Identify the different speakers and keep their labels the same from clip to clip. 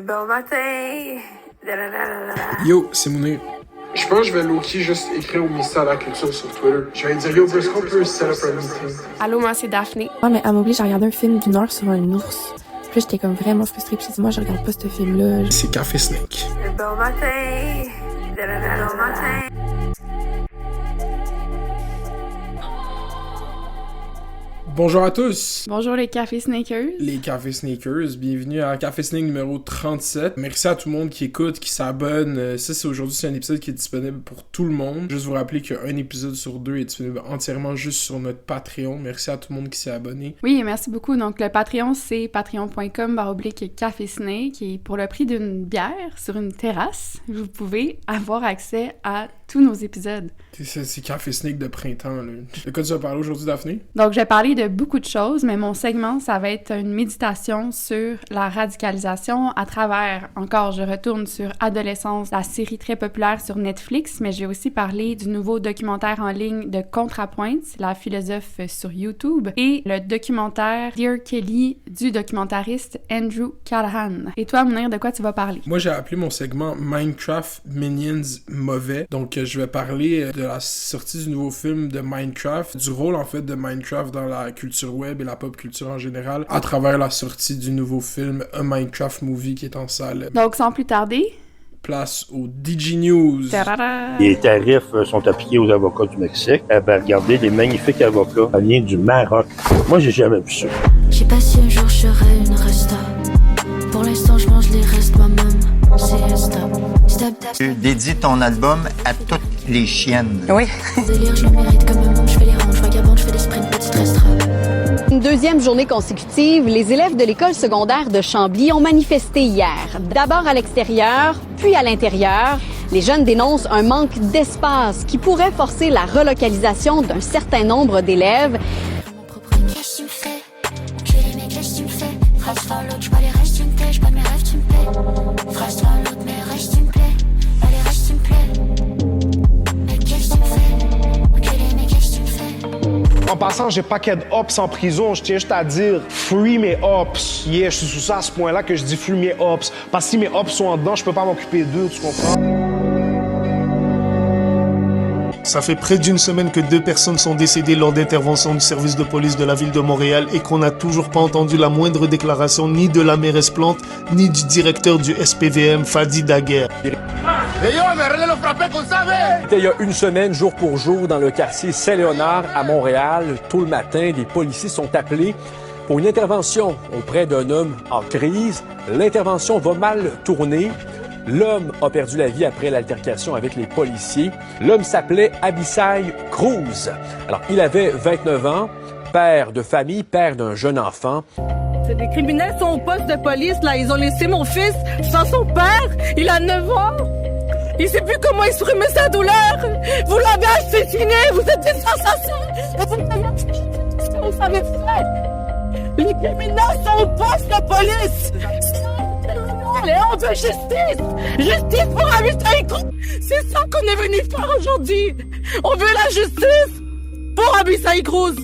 Speaker 1: Bon matin.
Speaker 2: Yo, c'est Mounir.
Speaker 3: Je pense que je vais low-key juste écrire au ministère de la Culture sur Twitter. Je vais dire, yo, est-ce qu'on peut set up un meeting?
Speaker 1: Allô, moi, c'est Daphné.
Speaker 4: Ouais, mais elle m'oblige à regarder un film d'une heure sur un ours. Puis là, j'étais comme vraiment frustrée. Puis j'ai dit, moi, je regarde pas ce film-là.
Speaker 2: C'est Café Snake.
Speaker 1: Bon matin. Bon matin.
Speaker 2: Bonjour à tous!
Speaker 5: Bonjour les Café Snakers.
Speaker 2: Les Café Snakers, bienvenue à Café Snake numéro 37. Merci à tout le monde qui écoute, qui s'abonne. Ça, c'est un épisode qui est disponible pour tout le monde. Juste vous rappeler qu'un épisode sur deux est disponible entièrement juste sur notre Patreon. Merci à tout le monde qui s'est abonné.
Speaker 5: Oui, merci beaucoup. Donc le Patreon, c'est patreon.com/Café Snake. Et pour le prix d'une bière sur une terrasse, vous pouvez avoir accès à tous nos épisodes.
Speaker 2: C'est Café Snake de printemps, là. De quoi tu vas parler aujourd'hui, Daphné?
Speaker 5: Donc, je vais parler de beaucoup de choses, mais mon segment, ça va être une méditation sur la radicalisation à travers, encore, je retourne sur Adolescence, la série très populaire sur Netflix, mais je vais aussi parler du nouveau documentaire en ligne de ContraPointe, la philosophe sur YouTube, et le documentaire Dear Kelly du documentariste Andrew Callahan. Et toi, Mounir, de quoi tu vas parler?
Speaker 2: Moi, j'ai appelé mon segment Minecraft Minions Mauvais. Donc, je vais parler de la sortie du nouveau film de Minecraft, du rôle, en fait, de Minecraft dans la culture web et la pop culture en général, à travers la sortie du nouveau film A Minecraft Movie qui est en salle.
Speaker 5: Donc, sans plus tarder,
Speaker 2: place au DJ News.
Speaker 5: Ta-da-da!
Speaker 6: Les tarifs sont appliqués aux avocats du Mexique. Regardez les magnifiques avocats. Ça vient du Maroc. Moi, j'ai jamais vu ça.
Speaker 7: Je sais pas si un jour je serai une resta. Pour l'instant, je mange les restes moi-même. C'est stop.
Speaker 8: Tu dédies ton album à toutes les chiennes.
Speaker 9: Oui.
Speaker 7: Délire, je le mérite comme un monde. Je fais les rangs, je vagabonde, je fais des sprints, petites restrades.
Speaker 9: Une deuxième journée consécutive, les élèves de l'école secondaire de Chambly ont manifesté hier. D'abord à l'extérieur, puis à l'intérieur. Les jeunes dénoncent un manque d'espace qui pourrait forcer la relocalisation d'un certain nombre d'élèves.
Speaker 7: Mon propre qu'est-ce que tu me fais? Je les mecs, qu'est-ce que tu me fais? Phrase par l'autre, je pas les restes, tu me plais. Je pas mes rêves, tu me plais. Phrase par l'autre, mes restes, tu me plais. Pas les restes, tu me plais. Mais qu'est-ce que tu me fais? Ok, les mecs, qu'est-ce que tu me fais?
Speaker 10: En passant, j'ai pas qu'à d'ops en prison. Je tiens juste à dire free mes ops. Yeah, je suis sous ça à ce point-là que je dis free mes ops. Parce que si mes ops sont en dedans, je peux pas m'occuper d'eux, tu comprends?
Speaker 11: Ça fait près d'une semaine que 2 personnes sont décédées lors d'interventions du service de police de la ville de Montréal et qu'on n'a toujours pas entendu la moindre déclaration ni de la mairesse Plante, ni du directeur du SPVM, Fadi Daguerre.
Speaker 12: Il y a une semaine, jour pour jour, dans le quartier Saint-Léonard à Montréal, tôt le matin, des policiers sont appelés pour une intervention auprès d'un homme en crise. L'intervention va mal tourner. L'homme a perdu la vie après l'altercation avec les policiers. L'homme s'appelait Abisai Cruz. Alors, il avait 29 ans, père de famille, père d'un jeune enfant.
Speaker 13: Des criminels sont au poste de police, là. Ils ont laissé mon fils sans son père. Il a 9 ans. Il sait plus comment exprimer sa douleur. Vous l'avez assassiné. Vous êtes des assassins. Et vous savez ce que vous avez fait. Les criminels sont au poste de police. Et on veut justice! Justice pour Abisai Cruz! C'est ça qu'on est venu faire aujourd'hui! On veut la justice pour Abisai Cruz!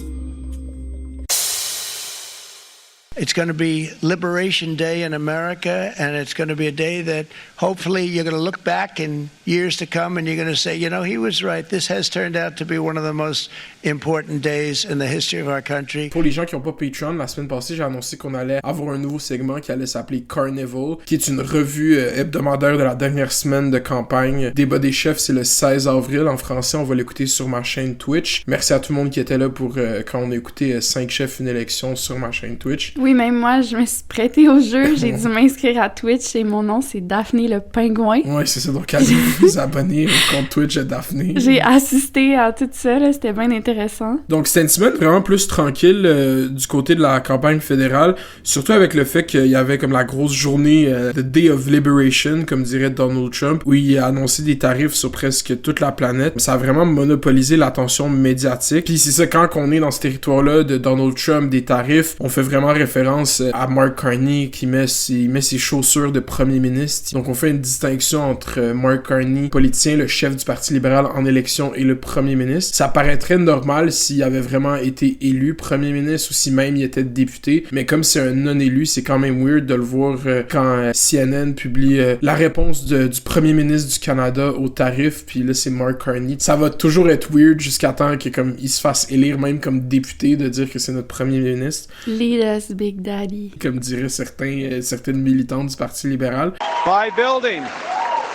Speaker 14: It's going to be Liberation Day in America, and it's going to be a day that hopefully you're going to look back in years to come and you're going to say, you know, he was right. This has turned out to be one of the most important days in the history of our country.
Speaker 2: Pour les gens qui n'ont pas Patreon, la semaine passée, j'ai annoncé qu'on allait avoir un nouveau segment qui allait s'appeler Carnival, qui est une revue hebdomadaire de la dernière semaine de campagne. Débat des chefs, c'est le 16 avril. En français, on va l'écouter sur ma chaîne Twitch. Merci à tout le monde qui était là pour quand on a écouté 5 chefs, une élection sur ma chaîne Twitch.
Speaker 5: Oui, même moi, je me suis prêtée au jeu. J'ai dû m'inscrire à Twitch et mon nom, c'est Daphné le Pingouin.
Speaker 2: Ouais, c'est ça. Donc, allez vous abonner au compte Twitch de Daphné.
Speaker 5: J'ai assisté à tout ça, là. C'était bien intéressant.
Speaker 2: Donc, c'était une semaine vraiment plus tranquille du côté de la campagne fédérale, surtout avec le fait qu'il y avait comme la grosse journée The Day of Liberation, comme dirait Donald Trump, où il a annoncé des tarifs sur presque toute la planète. Ça a vraiment monopolisé l'attention médiatique. Puis c'est ça, quand on est dans ce territoire-là de Donald Trump, des tarifs, on fait vraiment référence référence à Mark Carney qui met ses chaussures de premier ministre. Donc on fait une distinction entre Mark Carney, politicien, le chef du Parti libéral en élection, et le premier ministre. Ça paraîtrait normal s'il avait vraiment été élu premier ministre ou si même il était député, mais comme c'est un non-élu, c'est quand même weird de le voir quand CNN publie la réponse du premier ministre du Canada au tarif, puis là c'est Mark Carney. Ça va toujours être weird jusqu'à temps qu'il se fasse élire même comme député, de dire que c'est notre premier ministre.
Speaker 5: Lead us, Big Daddy.
Speaker 2: Comme diraient certaines militantes du Parti libéral.
Speaker 15: By building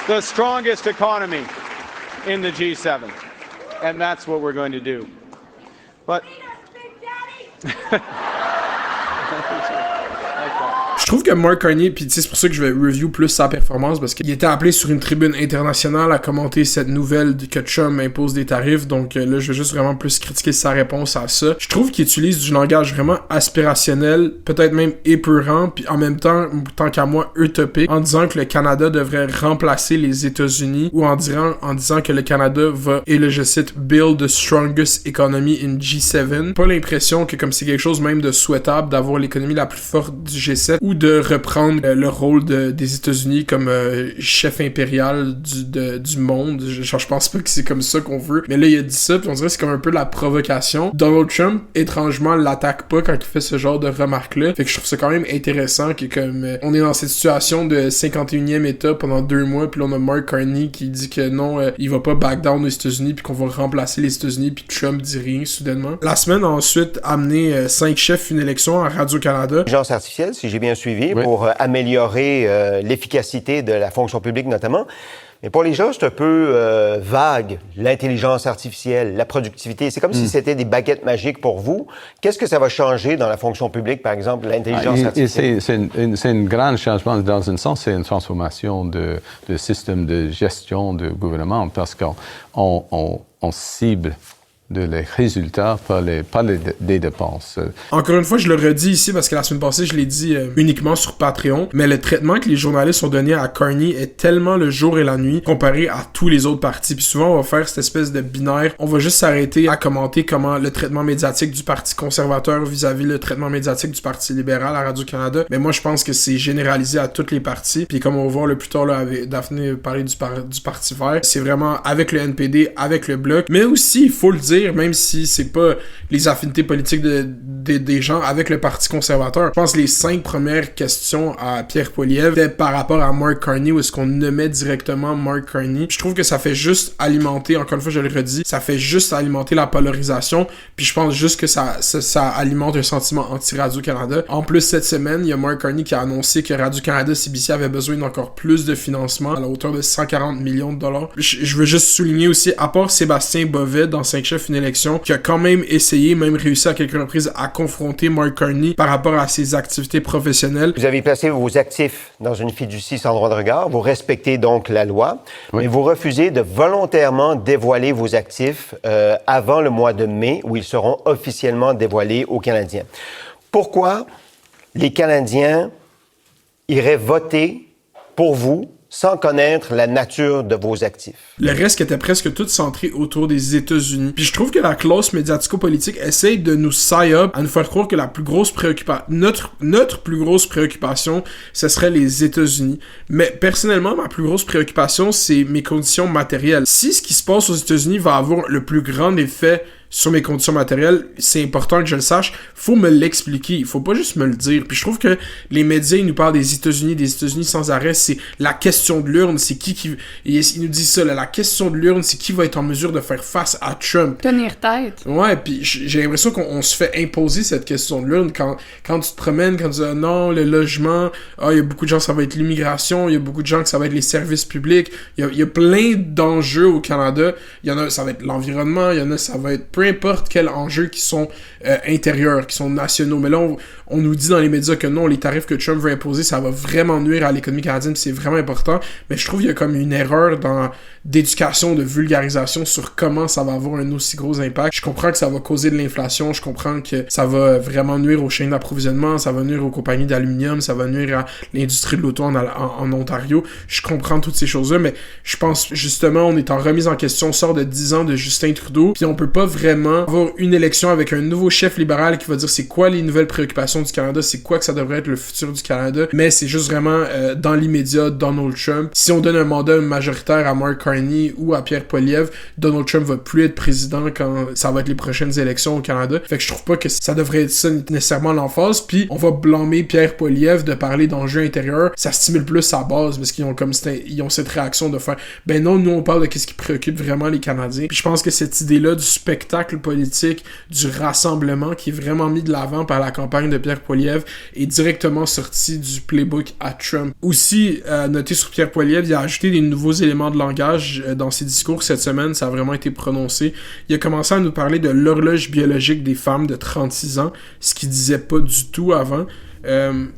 Speaker 15: the strongest economy in the G7. And that's what we're going to do. But
Speaker 2: je trouve que Mark Carney, puis c'est pour ça que je vais review plus sa performance, parce qu'il était appelé sur une tribune internationale à commenter cette nouvelle que Trump impose des tarifs, donc là je vais juste vraiment plus critiquer sa réponse à ça. Je trouve qu'il utilise du langage vraiment aspirationnel, peut-être même épeurant, puis en même temps, tant qu'à moi, utopique, en disant que le Canada devrait remplacer les États-Unis, ou en disant que le Canada va, et là je cite, build the strongest economy in G7. Pas l'impression que comme c'est quelque chose même de souhaitable d'avoir l'économie la plus forte du G7, ou de reprendre le rôle des États-Unis comme chef impérial du monde. Je pense pas que c'est comme ça qu'on veut. Mais là, il a dit ça, puis on dirait que c'est comme un peu la provocation. Donald Trump, étrangement, l'attaque pas quand il fait ce genre de remarques-là. Fait que je trouve ça quand même intéressant que comme on est dans cette situation de 51e État pendant 2 mois, puis là, on a Mark Carney qui dit que non, il va pas back down aux États-Unis, puis qu'on va remplacer les États-Unis, puis Trump dit rien soudainement. La semaine a ensuite amené 5 chefs une élection à Radio-Canada.
Speaker 16: L'intelligence artificielle, si j'ai bien suivi, pour améliorer l'efficacité de la fonction publique notamment. Mais pour les gens, c'est un peu vague, l'intelligence artificielle, la productivité. C'est comme si c'était des baguettes magiques pour vous. Qu'est-ce que ça va changer dans la fonction publique, par exemple, l'intelligence artificielle?
Speaker 17: C'est un grand changement. Dans un sens, c'est une transformation de système de gestion de gouvernement parce qu'on cible les résultats, pas des dépenses.
Speaker 2: Encore une fois, je le redis ici parce que la semaine passée, je l'ai dit uniquement sur Patreon, mais le traitement que les journalistes ont donné à Carney est tellement le jour et la nuit comparé à tous les autres partis. Puis souvent, on va faire cette espèce de binaire. On va juste s'arrêter à commenter comment le traitement médiatique du Parti conservateur vis-à-vis le traitement médiatique du Parti libéral à Radio-Canada. Mais moi, je pense que c'est généralisé à tous les partis. Puis comme on va voir le plus tard, là, avec Daphné parler du Parti vert, c'est vraiment avec le NPD, avec le Bloc, mais aussi, il faut le dire, même si c'est pas les affinités politiques des gens avec le Parti conservateur. Je pense que les 5 premières questions à Pierre Poilievre étaient par rapport à Mark Carney, où est-ce qu'on nommait directement Mark Carney. Je trouve que ça fait juste alimenter, encore une fois je le redis, ça fait juste alimenter la polarisation, puis je pense juste que ça alimente un sentiment anti-Radio-Canada. En plus, cette semaine, il y a Mark Carney qui a annoncé que Radio-Canada CBC avait besoin d'encore plus de financement à la hauteur de 140 millions de dollars. Je veux juste souligner aussi, à part Sébastien Bovet dans 5 chefs une élection, qui a quand même essayé, même réussi à quelques reprises à confronter Mark Carney par rapport à ses activités professionnelles.
Speaker 16: Vous avez placé vos actifs dans une fiducie sans droit de regard, vous respectez donc la loi, mais vous refusez de volontairement dévoiler vos actifs avant le mois de mai, où ils seront officiellement dévoilés aux Canadiens. Pourquoi les Canadiens iraient voter pour vous sans connaître la nature de vos actifs?
Speaker 2: Le reste était presque tout centré autour des États-Unis. Puis je trouve que la classe médiatico-politique essaye de nous psy-up, à nous faire croire que la plus grosse préoccupation, notre plus grosse préoccupation, ce serait les États-Unis. Mais personnellement, ma plus grosse préoccupation, c'est mes conditions matérielles. Si ce qui se passe aux États-Unis va avoir le plus grand effet sur mes conditions matérielles, c'est important que je le sache. Faut me l'expliquer. Il faut pas juste me le dire. Puis je trouve que les médias, ils nous parlent des États-Unis sans arrêt. C'est la question de l'urne. C'est qui... Ils nous disent ça, là. La question de l'urne, c'est qui va être en mesure de faire face à Trump.
Speaker 5: Tenir tête.
Speaker 2: Ouais, puis j'ai l'impression qu'on se fait imposer cette question de l'urne quand tu te promènes, quand tu dis non, le logement, il y a beaucoup de gens, ça va être l'immigration, il y a beaucoup de gens que ça va être les services publics. Il y a plein d'enjeux au Canada. Il y en a, ça va être l'environnement, il y en a, ça va être peu importe quels enjeux qui sont intérieurs, qui sont nationaux. Mais là, on nous dit dans les médias que non, les tarifs que Trump veut imposer, ça va vraiment nuire à l'économie canadienne, c'est vraiment important. Mais je trouve qu'il y a comme une erreur d'éducation, de vulgarisation sur comment ça va avoir un aussi gros impact. Je comprends que ça va causer de l'inflation, je comprends que ça va vraiment nuire aux chaînes d'approvisionnement, ça va nuire aux compagnies d'aluminium, ça va nuire à l'industrie de l'auto en Ontario. Je comprends toutes ces choses-là, mais je pense justement, on est en remise en question, on sort de 10 ans de Justin Trudeau, puis on peut pas vraiment vraiment avoir une élection avec un nouveau chef libéral qui va dire c'est quoi les nouvelles préoccupations du Canada, c'est quoi que ça devrait être le futur du Canada, mais c'est juste vraiment dans l'immédiat Donald Trump. Si on donne un mandat majoritaire à Mark Carney ou à Pierre Poilievre, Donald Trump va plus être président quand ça va être les prochaines élections au Canada. Fait que je trouve pas que ça devrait être ça nécessairement l'emphase, puis on va blâmer Pierre Poilievre de parler d'enjeux intérieurs, ça stimule plus sa base parce qu'ils ont ils ont cette réaction de faire ben non, nous on parle de qu'est-ce qui préoccupe vraiment les Canadiens. Puis je pense que cette idée-là du spectacle politique, du rassemblement qui est vraiment mis de l'avant par la campagne de Pierre Poilievre est directement sorti du playbook à Trump. Aussi, noté sur Pierre Poilievre, il a ajouté des nouveaux éléments de langage dans ses discours cette semaine, ça a vraiment été prononcé. Il a commencé à nous parler de l'horloge biologique des femmes de 36 ans, ce qu'il disait pas du tout avant.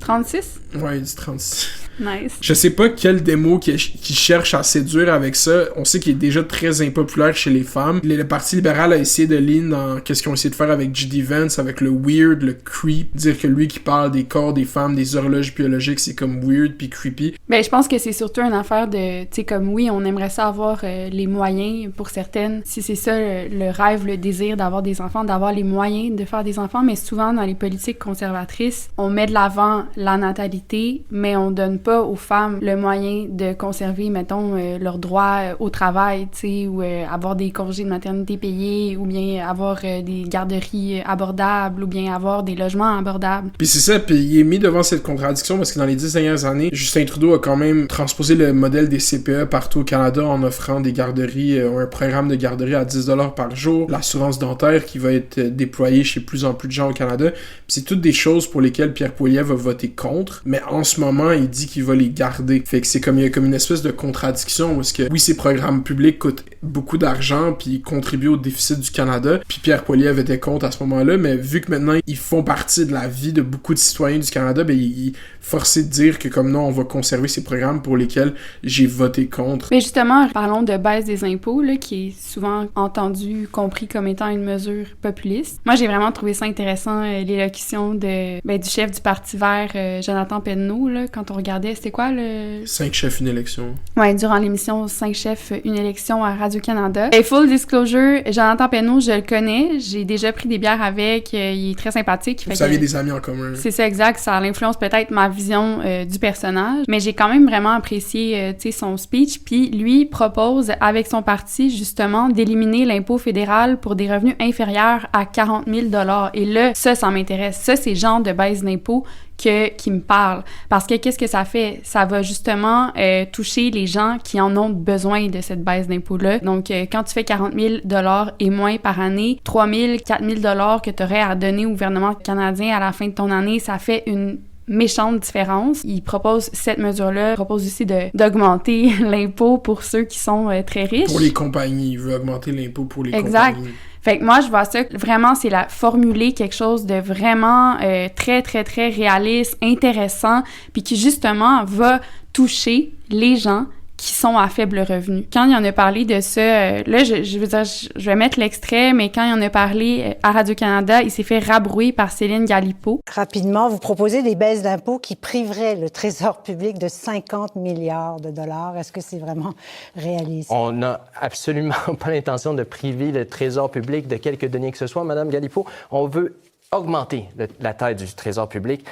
Speaker 5: 36?
Speaker 2: Ouais, il dit 36.
Speaker 5: Nice.
Speaker 2: Je sais pas quel démo qui cherche à séduire avec ça. On sait qu'il est déjà très impopulaire chez les femmes. Le Parti libéral a essayé de lean dans qu'est-ce qu'ils ont essayé de faire avec J.D. Vance, avec le weird, le creep. Dire que lui qui parle des corps des femmes, des horloges biologiques, c'est comme weird puis creepy.
Speaker 5: Ben, je pense que c'est surtout une affaire de, tu sais, comme oui, on aimerait ça avoir les moyens pour certaines. Si c'est ça le rêve, le désir d'avoir des enfants, d'avoir les moyens de faire des enfants, mais souvent dans les politiques conservatrices, on met de l'avant la natalité, mais on donne pas aux femmes le moyen de conserver, mettons, leurs droits au travail, tu sais, ou avoir des congés de maternité payés, ou bien avoir des garderies abordables, ou bien avoir des logements abordables.
Speaker 2: Puis c'est ça, puis il est mis devant cette contradiction parce que dans les 10 dernières années, Justin Trudeau a quand même transposé le modèle des CPE partout au Canada en offrant des garderies, un programme de garderie à 10$ par jour, l'assurance dentaire qui va être déployée chez plus en plus de gens au Canada. Puis c'est toutes des choses pour lesquelles Pierre Poilievre va voter contre, mais en ce moment, il dit qu'il va les garder. Fait que c'est comme, il y a comme une espèce de contradiction où est-ce que, oui, ces programmes publics coûtent beaucoup d'argent puis ils contribuent au déficit du Canada, puis Pierre Poilievre était contre à ce moment-là, mais vu que maintenant, ils font partie de la vie de beaucoup de citoyens du Canada, ben, il est forcé de dire que comme non, on va conserver ces programmes pour lesquels j'ai voté contre.
Speaker 5: Mais justement, parlons de baisse des impôts, là, qui est souvent entendu, compris comme étant une mesure populiste. Moi, j'ai vraiment trouvé ça intéressant, l'élocution du chef du Parti vert, Jonathan Penneau, là, quand on regardait, c'était quoi le...
Speaker 2: 5 chefs, une élection.
Speaker 5: Ouais, durant l'émission 5 chefs, une élection à Radio-Canada. Et full disclosure, Jonathan Penneau, je le connais, j'ai déjà pris des bières avec, il est très sympathique.
Speaker 2: Vous aviez des amis en commun.
Speaker 5: C'est ça, exact, ça influence peut-être ma vision du personnage, mais j'ai quand même vraiment apprécié, tu sais, son speech, puis lui propose, avec son parti, justement, d'éliminer l'impôt fédéral pour des revenus inférieurs à 40 000 $. Et là, ça m'intéresse. Ça, c'est le genre de baisse d'impôt qui me parle. Parce que qu'est-ce que ça fait? Ça va justement toucher les gens qui en ont besoin de cette baisse d'impôt-là. Donc, quand tu fais 40 000 $ et moins par année, 3 000, 4 000 $ que tu aurais à donner au gouvernement canadien à la fin de ton année, ça fait une méchante différence. Il propose cette mesure-là, il propose aussi d'augmenter l'impôt pour ceux qui sont très riches.
Speaker 2: Pour les compagnies, il veut augmenter l'impôt pour les
Speaker 5: exact.
Speaker 2: compagnies.
Speaker 5: Fait que moi, je vois ça, vraiment, c'est formuler quelque chose de vraiment très, très, très réaliste, intéressant, puis qui, justement, va toucher les gens qui sont à faible revenu. Quand il en a parlé de ça, là, je veux dire, je vais mettre l'extrait, mais quand il en a parlé à Radio-Canada, il s'est fait rabrouer par Céline Galipo.
Speaker 18: Rapidement, vous proposez des baisses d'impôts qui priveraient le Trésor public de 50 milliards de dollars. Est-ce que c'est vraiment réaliste?
Speaker 19: On n'a absolument pas l'intention de priver le Trésor public de quelques deniers que ce soit, Madame Galipo. On veut augmenter la taille du Trésor public.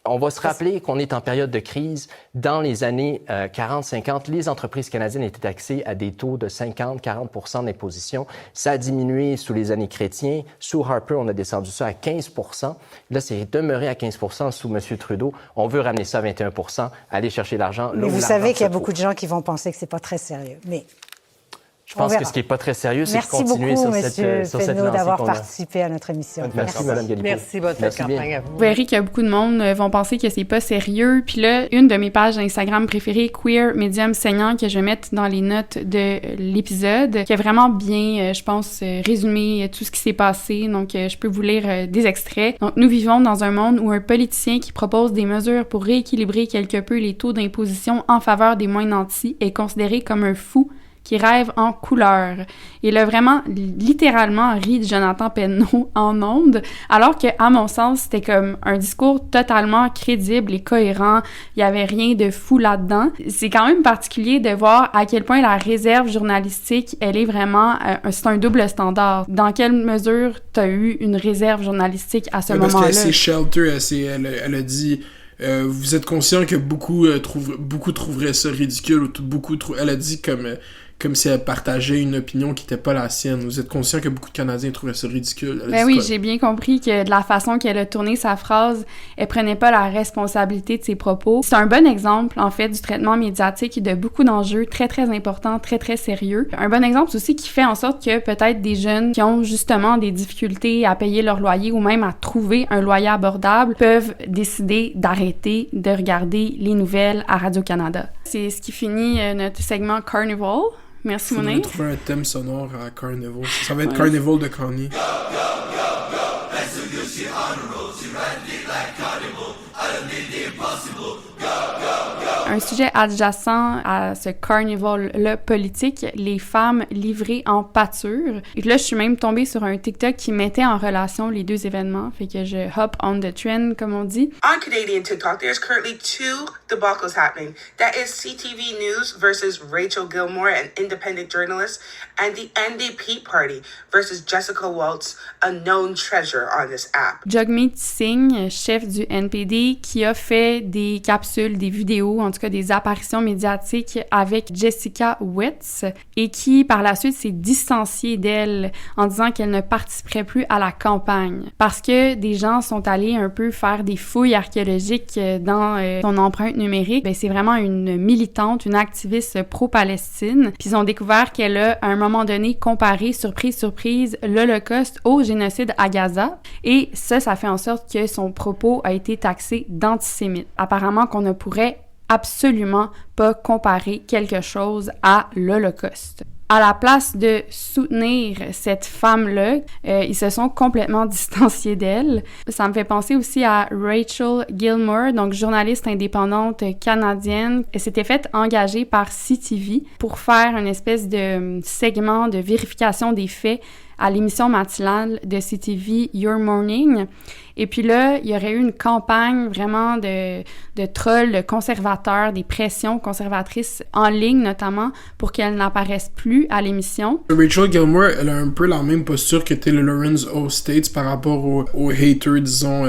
Speaker 19: On va se rappeler qu'on est en période de crise. Dans les années 40-50, les entreprises canadiennes étaient taxées à des taux de 50-40 % d'imposition. Ça a diminué sous les années Chrétien. Sous Harper, on a descendu ça à 15 %. Là, c'est demeuré à 15 % sous M. Trudeau. On veut ramener ça à 21 %, aller chercher l'argent.
Speaker 18: Mais vous savez qu'il y a beaucoup de gens qui vont penser que c'est pas très sérieux. Mais
Speaker 19: je pense que ce qui n'est pas très sérieux, c'est de continuer sur cette lancée.
Speaker 18: Merci beaucoup, M. Penneau, d'avoir participé à notre émission.
Speaker 19: Merci, Mme Galipo.
Speaker 18: Merci, bonne campagne à vous.
Speaker 5: Vous verrez qu'il y a beaucoup de monde vont penser que c'est pas sérieux. Puis là, une de mes pages Instagram préférées, Queer Medium Saignant, que je vais mettre dans les notes de l'épisode, qui a vraiment bien, je pense, résumé tout ce qui s'est passé. Donc, je peux vous lire des extraits. Donc, nous vivons dans un monde où un politicien qui propose des mesures pour rééquilibrer quelque peu les taux d'imposition en faveur des moins nantis est considéré comme un fou, qui rêve en couleur. Il a vraiment littéralement ri de Jonathan Penneau en ondes, alors que, à mon sens, c'était comme un discours totalement crédible et cohérent. Il y avait rien de fou là-dedans. C'est quand même particulier de voir à quel point la réserve journalistique, elle est vraiment, c'est un double standard. Dans quelle mesure t'as eu une réserve journalistique à ce moment-là?
Speaker 2: Parce qu'elle s'est shelter, elle a dit... vous êtes conscient que beaucoup trouveraient ça ridicule, ou elle a dit comme si elle partageait une opinion qui n'était pas la sienne. Vous êtes conscient que beaucoup de Canadiens trouveraient ça ridicule.
Speaker 5: Ben oui, j'ai bien compris que de la façon qu'elle a tourné sa phrase, elle prenait pas la responsabilité de ses propos. C'est un bon exemple, en fait, du traitement médiatique de beaucoup d'enjeux très, très importants, très, très sérieux. Un bon exemple aussi qui fait en sorte que peut-être des jeunes qui ont justement des difficultés à payer leur loyer ou même à trouver un loyer abordable peuvent décider d'arrêter de regarder les nouvelles à Radio-Canada. C'est ce qui finit notre segment Carnival. Merci, Monet.
Speaker 2: On va trouver un thème sonore à Carnival. Ça va être Carnival de Kanye.
Speaker 5: Un sujet adjacent à ce carnival-là politique, les femmes livrées en pâture. Et là, je suis même tombée sur un TikTok qui mettait en relation les deux événements, fait que je hop on the trend, comme on dit.
Speaker 20: On Canadian TikTok, there's currently 2 debacles happening. That is CTV News versus Rachel Gilmore, an independent journalist, and the NDP party versus Jessica Waltz, a known treasure on this app.
Speaker 5: Jagmeet Singh, chef du NPD, qui a fait des capsules, des vidéos, en tout cas des apparitions médiatiques avec Jessica Wetz et qui, par la suite, s'est distanciée d'elle en disant qu'elle ne participerait plus à la campagne parce que des gens sont allés un peu faire des fouilles archéologiques dans son empreinte numérique. Ben, c'est vraiment une militante, une activiste pro-Palestine. Puis ils ont découvert qu'elle a, à un moment donné, comparé, surprise, l'Holocauste au génocide à Gaza. Et ça fait en sorte que son propos a été taxé d'antisémite. Apparemment qu'on ne pourrait absolument pas comparer quelque chose à l'Holocauste. À la place de soutenir cette femme-là, ils se sont complètement distanciés d'elle. Ça me fait penser aussi à Rachel Gilmore, donc journaliste indépendante canadienne. Elle s'était faite engager par CTV pour faire une espèce de segment de vérification des faits à l'émission matinale de CTV Your Morning. Et puis là, il y aurait eu une campagne vraiment de trolls, de conservateurs, des pressions conservatrices en ligne notamment, pour qu'elle n'apparaisse plus à l'émission.
Speaker 2: Rachel Gilmore, elle a un peu la même posture que Taylor Lorenz aux States par rapport aux haters, disons,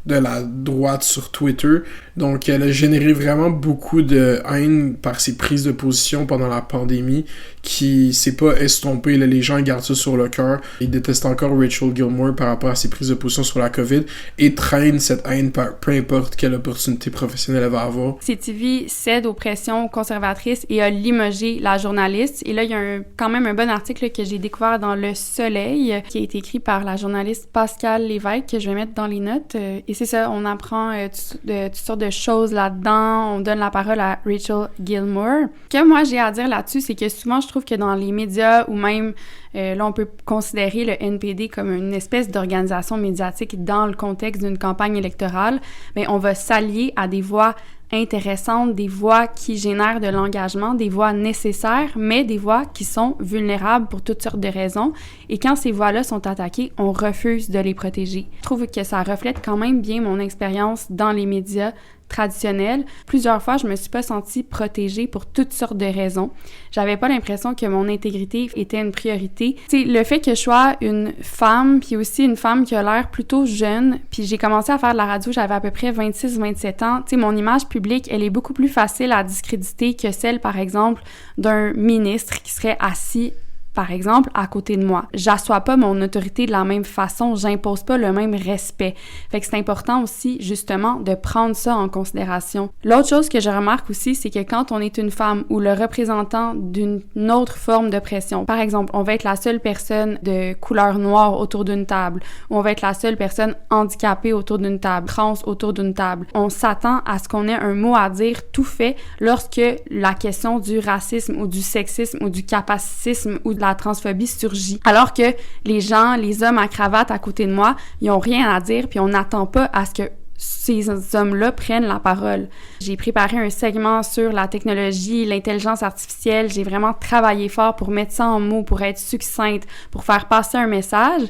Speaker 2: de la droite sur Twitter. Donc, elle a généré vraiment beaucoup de haine par ses prises de position pendant la pandémie qui s'est pas estompée. Là, les gens gardent ça sur le cœur. Ils détestent encore Rachel Gilmore par rapport à ses prises de position sur la COVID et traînent cette haine peu importe quelle opportunité professionnelle elle va avoir.
Speaker 5: CTV cède aux pressions conservatrices et a limogé la journaliste. Et là, il y a quand même un bon article que j'ai découvert dans Le Soleil qui a été écrit par la journaliste Pascale Lévesque que je vais mettre dans les notes. Et c'est ça, on apprend toutes sortes de choses là-dedans. On donne la parole à Rachel Gilmore. Ce que moi, j'ai à dire là-dessus, c'est que souvent, je trouve que dans les médias ou même, là, on peut considérer le NPD comme une espèce d'organisation médiatique dans le contexte d'une campagne électorale, mais on va s'allier à des voix intéressantes, des voix qui génèrent de l'engagement, des voix nécessaires, mais des voix qui sont vulnérables pour toutes sortes de raisons. Et quand ces voix-là sont attaquées, on refuse de les protéger. Je trouve que ça reflète quand même bien mon expérience dans les médias traditionnelle. Plusieurs fois, je me suis pas sentie protégée pour toutes sortes de raisons. J'avais pas l'impression que mon intégrité était une priorité. Tu sais, le fait que je sois une femme, puis aussi une femme qui a l'air plutôt jeune, puis j'ai commencé à faire de la radio, j'avais à peu près 26-27 ans. Tu sais, mon image publique, elle est beaucoup plus facile à discréditer que celle, par exemple, d'un ministre qui serait assis par exemple, à côté de moi. J'assois pas mon autorité de la même façon, j'impose pas le même respect. Fait que c'est important aussi, justement, de prendre ça en considération. L'autre chose que je remarque aussi, c'est que quand on est une femme ou le représentant d'une autre forme de pression, par exemple, on va être la seule personne de couleur noire autour d'une table, ou on va être la seule personne handicapée autour d'une table, trans autour d'une table, on s'attend à ce qu'on ait un mot à dire tout fait lorsque la question du racisme ou du sexisme ou du capacitisme ou de la transphobie surgit. Alors que les gens, les hommes à cravate à côté de moi, ils ont rien à dire puis on n'attend pas à ce que ces hommes-là prennent la parole. J'ai préparé un segment sur la technologie, l'intelligence artificielle. J'ai vraiment travaillé fort pour mettre ça en mots, pour être succincte, pour faire passer un message.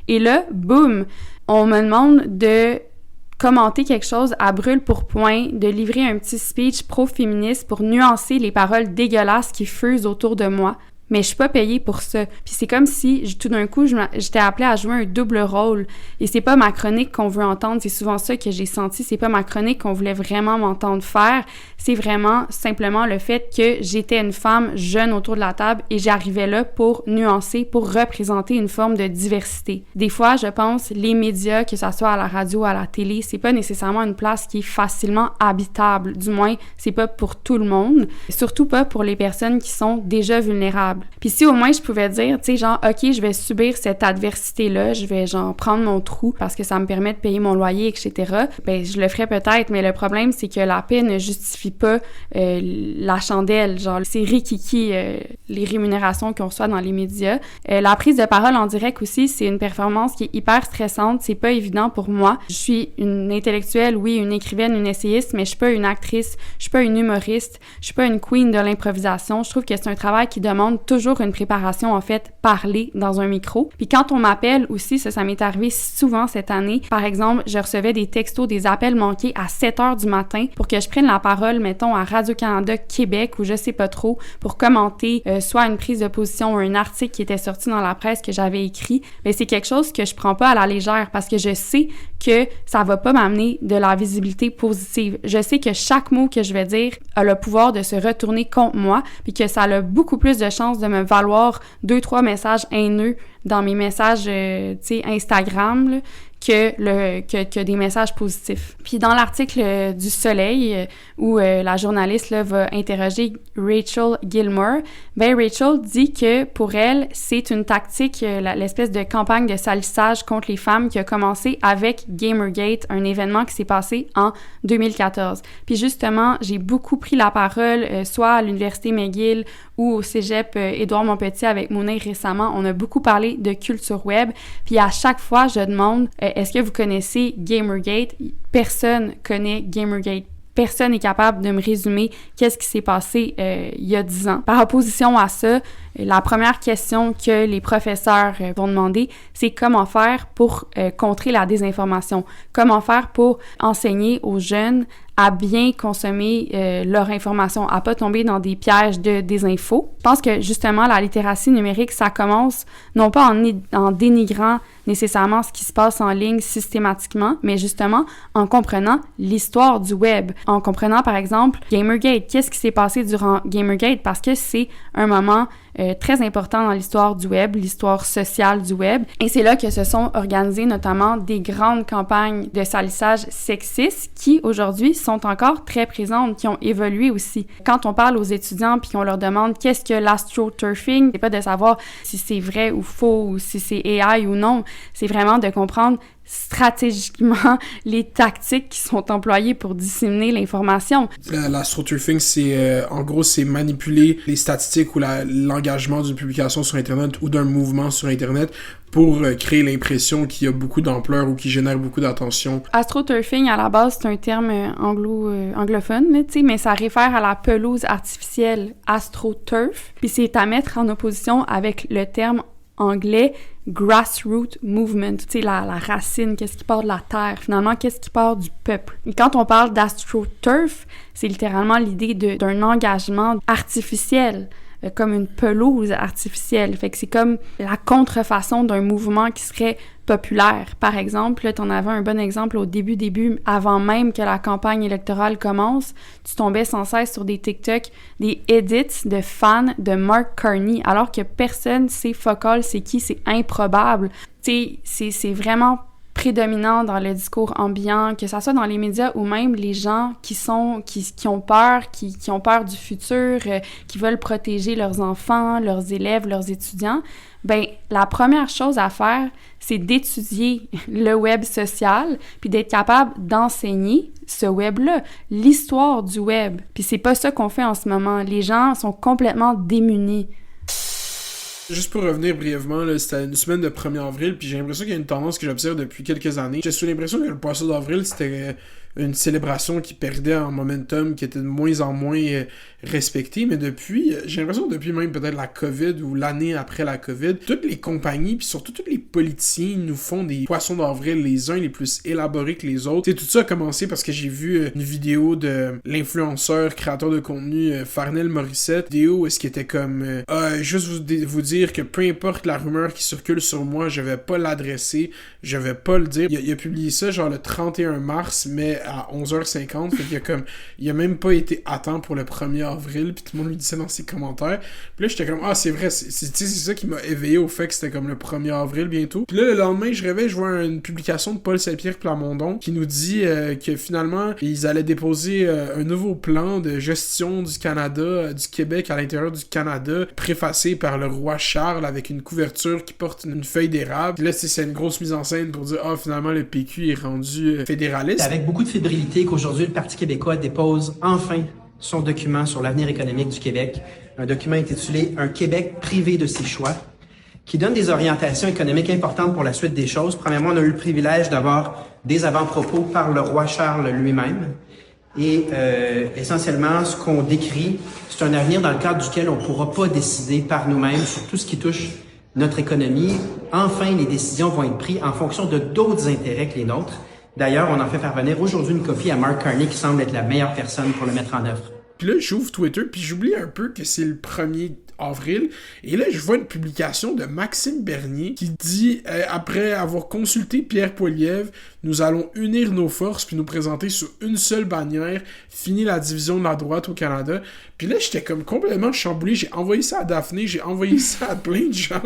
Speaker 5: Et là, boum, on me demande de commenter quelque chose à brûle-pourpoint, de livrer un petit speech pro-féministe pour nuancer les paroles dégueulasses qui fusent autour de moi. Mais je suis pas payée pour ça. Puis c'est comme si, tout d'un coup, j'étais appelée à jouer un double rôle. Et c'est pas ma chronique qu'on veut entendre, c'est souvent ça que j'ai senti. C'est pas ma chronique qu'on voulait vraiment m'entendre faire. C'est vraiment simplement le fait que j'étais une femme jeune autour de la table et j'arrivais là pour nuancer, pour représenter une forme de diversité. Des fois, je pense, les médias, que ça soit à la radio, à la télé, c'est pas nécessairement une place qui est facilement habitable. Du moins, c'est pas pour tout le monde. Surtout pas pour les personnes qui sont déjà vulnérables. Puis si au moins je pouvais dire, tu sais, genre, OK, je vais subir cette adversité-là, je vais genre prendre mon trou parce que ça me permet de payer mon loyer, etc., ben je le ferais peut-être, mais le problème, c'est que la paix ne justifie pas la chandelle, genre, c'est rikiki, les rémunérations qu'on reçoit dans les médias. La prise de parole en direct aussi, c'est une performance qui est hyper stressante, c'est pas évident pour moi. Je suis une intellectuelle, oui, une écrivaine, une essayiste, mais je suis pas une actrice, je suis pas une humoriste, je suis pas une queen de l'improvisation. Je trouve que c'est un travail qui demande toujours une préparation, en fait, parler dans un micro. Puis quand on m'appelle aussi, ça m'est arrivé souvent cette année. Par exemple, je recevais des textos, des appels manqués à 7h du matin pour que je prenne la parole, mettons, à Radio-Canada Québec ou je sais pas trop, pour commenter soit une prise de position ou un article qui était sorti dans la presse que j'avais écrit. Mais c'est quelque chose que je prends pas à la légère parce que je sais que ça va pas m'amener de la visibilité positive. Je sais que chaque mot que je vais dire a le pouvoir de se retourner contre moi puis que ça a beaucoup plus de chances de me valoir 2-3 messages haineux dans mes messages, tu sais, Instagram, là, que des messages positifs. Puis dans l'article du Soleil, où la journaliste là, va interroger Rachel Gilmore, ben Rachel dit que pour elle, c'est une tactique, l'espèce de campagne de salissage contre les femmes qui a commencé avec Gamergate, un événement qui s'est passé en 2014. Puis justement, j'ai beaucoup pris la parole, soit à l'Université McGill ou au Cégep Édouard-Montpetit avec Mounir récemment. On a beaucoup parlé de culture web. Puis à chaque fois, je demande est-ce que vous connaissez Gamergate? Personne connaît Gamergate. Personne n'est capable de me résumer qu'est-ce qui s'est passé il y a 10 ans. Par opposition à ça, la première question que les professeurs vont demander, c'est comment faire pour contrer la désinformation? Comment faire pour enseigner aux jeunes à bien consommer leur information, à pas tomber dans des pièges de désinfo. Je pense que justement, la littératie numérique, ça commence non pas en dénigrant nécessairement ce qui se passe en ligne systématiquement, mais justement en comprenant l'histoire du web. En comprenant, par exemple, Gamergate. Qu'est-ce qui s'est passé durant Gamergate? Parce que c'est un moment très important dans l'histoire du web, l'histoire sociale du web. Et c'est là que se sont organisées notamment des grandes campagnes de salissage sexiste qui, aujourd'hui, sont encore très présentes, qui ont évolué aussi. Quand on parle aux étudiants puis qu'on leur demande qu'est-ce que l'astroturfing, c'est pas de savoir si c'est vrai ou faux ou si c'est AI ou non, c'est vraiment de comprendre stratégiquement les tactiques qui sont employées pour disséminer l'information.
Speaker 2: L'astroturfing, c'est en gros, c'est manipuler les statistiques ou l'engagement d'une publication sur Internet ou d'un mouvement sur Internet pour créer l'impression qu'il y a beaucoup d'ampleur ou qu'il génère beaucoup d'attention.
Speaker 5: Astroturfing, à la base, c'est un terme anglophone, tu sais, mais ça réfère à la pelouse artificielle astroturf, puis c'est à mettre en opposition avec le terme anglais grassroots movement, tu sais, la racine, qu'est-ce qui part de la terre, finalement, qu'est-ce qui part du peuple. Et quand on parle d'astroturf, c'est littéralement l'idée d'un engagement artificiel, comme une pelouse artificielle. Fait que c'est comme la contrefaçon d'un mouvement qui serait populaire. Par exemple, là, t'en avais un bon exemple au début, avant même que la campagne électorale commence, tu tombais sans cesse sur des TikTok, des edits de fans de Mark Carney, alors que personne sait focal, c'est qui, c'est improbable. Tu sais, c'est vraiment prédominant dans le discours ambiant, que ça soit dans les médias ou même les gens qui ont peur, qui ont peur du futur, qui veulent protéger leurs enfants, leurs élèves, leurs étudiants. Ben, la première chose à faire, c'est d'étudier le web social, puis d'être capable d'enseigner ce web-là, l'histoire du web. Puis c'est pas ça qu'on fait en ce moment. Les gens sont complètement démunis.
Speaker 2: Juste pour revenir brièvement, là, c'était une semaine de 1er avril, puis j'ai l'impression qu'il y a une tendance que j'observe depuis quelques années. J'ai sous l'impression que le poisson d'avril, c'était une célébration qui perdait en momentum, qui était de moins en moins respectée, mais depuis, j'ai l'impression que depuis même peut-être la COVID ou l'année après la COVID, toutes les compagnies, puis surtout tous les politiciens nous font des poissons d'avril, les uns les plus élaborés que les autres. T'sais, tout ça a commencé parce que j'ai vu une vidéo de l'influenceur, créateur de contenu Farnell Morissette, vidéo où est-ce qu'il était comme juste vous dire que peu importe la rumeur qui circule sur moi, je vais pas l'adresser, je vais pas le dire. Il a publié ça genre le 31 mars, mais à 11h50, fait qu'il il a même pas été à temps pour le 1er avril, puis tout le monde lui disait dans ses commentaires. Puis là, j'étais comme, c'est vrai, c'est ça qui m'a éveillé au fait que c'était comme le 1er avril bientôt. Puis là, le lendemain, je rêvais, je vois une publication de Paul Saint-Pierre Plamondon qui nous dit que finalement, ils allaient déposer un nouveau plan de gestion du Canada, du Québec à l'intérieur du Canada, préfacé par le roi Charles avec une couverture qui porte une feuille d'érable. Puis là, c'est une grosse mise en scène pour dire, finalement, le PQ est rendu fédéraliste.
Speaker 21: Avec beaucoup de fébrilité qu'aujourd'hui, le Parti québécois dépose enfin son document sur l'avenir économique du Québec, un document intitulé « Un Québec privé de ses choix », qui donne des orientations économiques importantes pour la suite des choses. Premièrement, on a eu le privilège d'avoir des avant-propos par le roi Charles lui-même. Et essentiellement, ce qu'on décrit, c'est un avenir dans le cadre duquel on ne pourra pas décider par nous-mêmes sur tout ce qui touche notre économie. Enfin, les décisions vont être prises en fonction de d'autres intérêts que les nôtres. D'ailleurs, on en fait parvenir aujourd'hui une copie à Mark Carney qui semble être la meilleure personne pour le mettre en œuvre.
Speaker 2: Puis là, j'ouvre Twitter, puis j'oublie un peu que c'est le 1er avril, et là, je vois une publication de Maxime Bernier qui dit après avoir consulté Pierre Poilievre, nous allons unir nos forces puis nous présenter sous une seule bannière, fini la division de la droite au Canada. Puis là, j'étais comme complètement chamboulé. J'ai envoyé ça à Daphné, j'ai envoyé ça à plein de gens.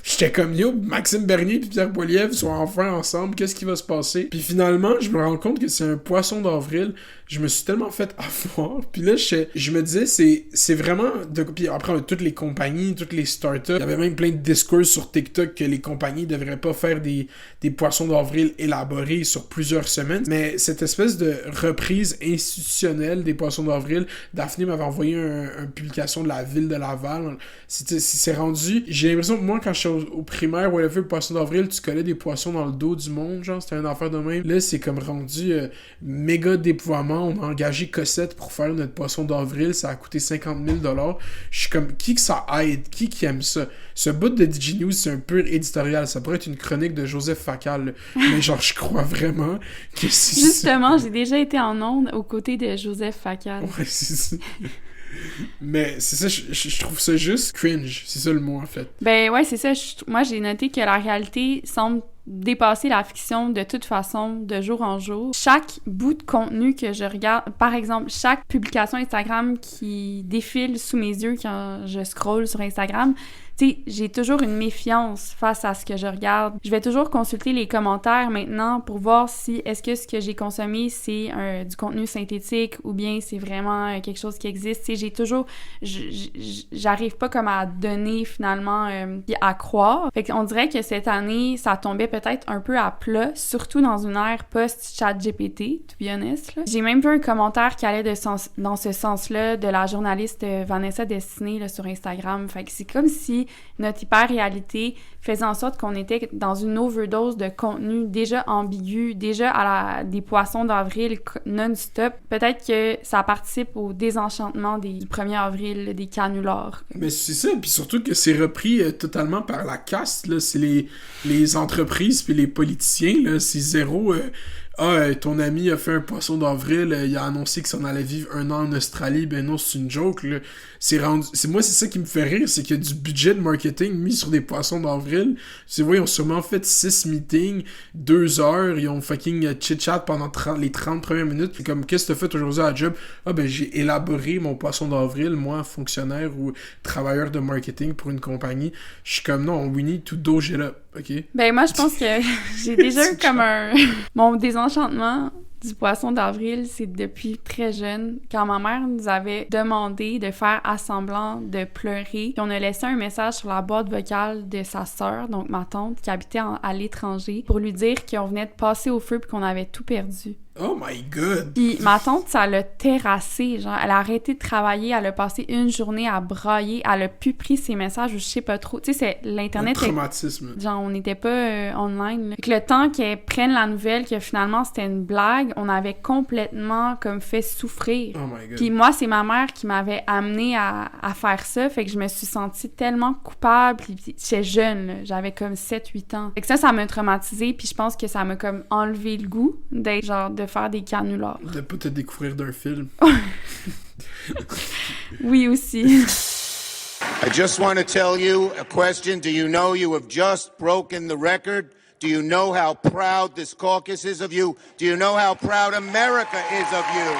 Speaker 2: J'étais comme, yo, Maxime Bernier puis Pierre Poilievre sont enfin ensemble, qu'est-ce qui va se passer? Puis finalement, je me rends compte que c'est un poisson d'avril. Je me suis tellement fait avoir. Puis là, je me disais, c'est vraiment... Puis après, toutes les compagnies, toutes les startups, il y avait même plein de discours sur TikTok que les compagnies devraient pas faire des poissons d'avril élaborés sur plusieurs semaines. Mais cette espèce de reprise institutionnelle des poissons d'avril, Daphné m'avait envoyé une publication de la ville de Laval. C'est rendu... J'ai l'impression que moi, quand je suis au primaire, où elle a fait le poisson d'avril, tu collais des poissons dans le dos du monde, genre, c'était une affaire de même. Là, c'est comme rendu méga déploiement. On a engagé Cossette pour faire notre poisson d'avril, ça a coûté 50 000 $. Je suis comme, qui que ça aide? Qui aime ça? Ce bout de DigiNews, c'est un pur éditorial. Ça pourrait être une chronique de Joseph Facal, mais genre, je crois vraiment que c'est...
Speaker 5: Justement, j'ai déjà été en ondes aux côtés de Joseph Facal.
Speaker 2: Ouais, c'est ça. Mais c'est ça, je trouve ça juste cringe. C'est ça le mot, en fait.
Speaker 5: Ben ouais, c'est ça. Moi, j'ai noté que la réalité semble dépasser la fiction de toute façon, de jour en jour. Chaque bout de contenu que je regarde, par exemple, chaque publication Instagram qui défile sous mes yeux quand je scrolle sur Instagram, tu sais, j'ai toujours une méfiance face à ce que je regarde. Je vais toujours consulter les commentaires maintenant pour voir si est-ce que ce que j'ai consommé, c'est du contenu synthétique ou bien c'est vraiment quelque chose qui existe. Tu sais, j'ai toujours... J'arrive pas comme à donner finalement à croire. Fait qu'on dirait que cette année, ça tombait peut-être un peu à plat, surtout dans une ère post-ChatGPT, to be honest. Là. J'ai même vu un commentaire qui allait dans ce sens-là de la journaliste Vanessa Destinée là, sur Instagram. Fait que c'est comme si notre hyper-réalité faisait en sorte qu'on était dans une overdose de contenu déjà ambigu, déjà à des poissons d'avril non-stop. Peut-être que ça participe au désenchantement du 1er avril, des canulars.
Speaker 2: Mais c'est ça, puis surtout que c'est repris totalement par la caste, là. C'est les entreprises puis les politiciens, là. C'est zéro... ton ami a fait un poisson d'avril, il a annoncé que ça en allait vivre 1 an en Australie, ben non, c'est une joke, là. Moi, c'est ça qui me fait rire, c'est qu'il y a du budget de marketing mis sur des poissons d'avril. Ils ont sûrement fait 6 meetings, 2 heures, ils ont fucking chit-chat pendant les 30 premières minutes, puis comme, qu'est-ce que t'as fait aujourd'hui à la job? J'ai élaboré mon poisson d'avril, moi, fonctionnaire ou travailleur de marketing pour une compagnie. Je suis comme, non, we need to doge it up, ok?
Speaker 5: Ben, moi, je pense que j'ai déjà eu comme mon désenchantement du poisson d'avril, c'est depuis très jeune, quand ma mère nous avait demandé de faire assemblant de pleurer. Puis on a laissé un message sur la boîte vocale de sa sœur, donc ma tante, qui habitait à l'étranger, pour lui dire qu'on venait de passer au feu puis qu'on avait tout perdu.
Speaker 2: Oh my God!
Speaker 5: Puis ma tante, ça l'a terrassée, genre, elle a arrêté de travailler, elle a passé une journée à brailler, elle a plus pris ses messages, ou je sais pas trop. Tu sais, c'est l'Internet...
Speaker 2: Un traumatisme.
Speaker 5: Genre, on n'était pas online, là. Fait que le temps qu'elle prenne la nouvelle que finalement c'était une blague, on avait complètement comme fait souffrir.
Speaker 2: Oh my God.
Speaker 5: Puis moi, c'est ma mère qui m'avait amenée à faire ça, fait que je me suis sentie tellement coupable, puis j'étais jeune, là, j'avais comme 7-8 ans. Fait que ça m'a traumatisée, puis je pense que ça m'a comme enlevé le goût d'être genre de faire des canulars.
Speaker 2: De pas te découvrir d'un film.
Speaker 5: Oui, aussi.
Speaker 3: I just want to tell you a question. Do you know you have just broken the record? Do you know how proud this caucus is of you? Do you know how proud America is of you?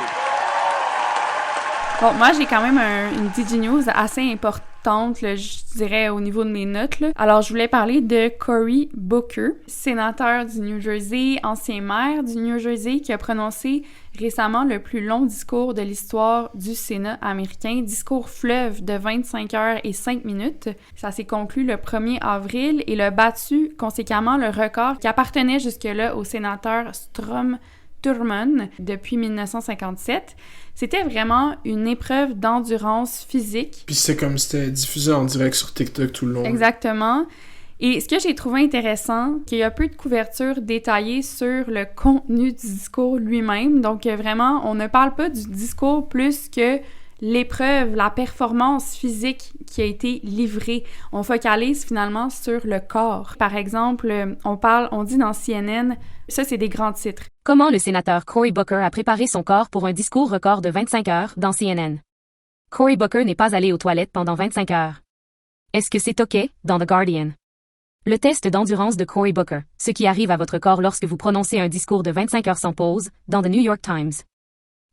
Speaker 5: Bon, moi, j'ai quand même une DJ News assez importante, là, je dirais, au niveau de mes notes, là. Alors, je voulais parler de Cory Booker, sénateur du New Jersey, ancien maire du New Jersey, qui a prononcé récemment le plus long discours de l'histoire du Sénat américain, discours fleuve de 25 heures et 5 minutes. Ça s'est conclu le 1er avril et a battu conséquemment le record qui appartenait jusque-là au sénateur Strom Thurmond depuis 1957. C'était vraiment une épreuve d'endurance physique.
Speaker 2: Puis c'est comme c'était diffusé en direct sur TikTok tout le long.
Speaker 5: Exactement. Et ce que j'ai trouvé intéressant, qu'il y a peu de couverture détaillée sur le contenu du discours lui-même. Donc vraiment, on ne parle pas du discours plus que l'épreuve, la performance physique qui a été livrée. On focalise finalement sur le corps. Par exemple, on dit dans CNN, ça c'est des grands titres.
Speaker 22: Comment le sénateur Cory Booker a préparé son corps pour un discours record de 25 heures dans CNN. Cory Booker n'est pas allé aux toilettes pendant 25 heures. Est-ce que c'est OK? Dans The Guardian. Le test d'endurance de Cory Booker, ce qui arrive à votre corps lorsque vous prononcez un discours de 25 heures sans pause, dans The New York Times.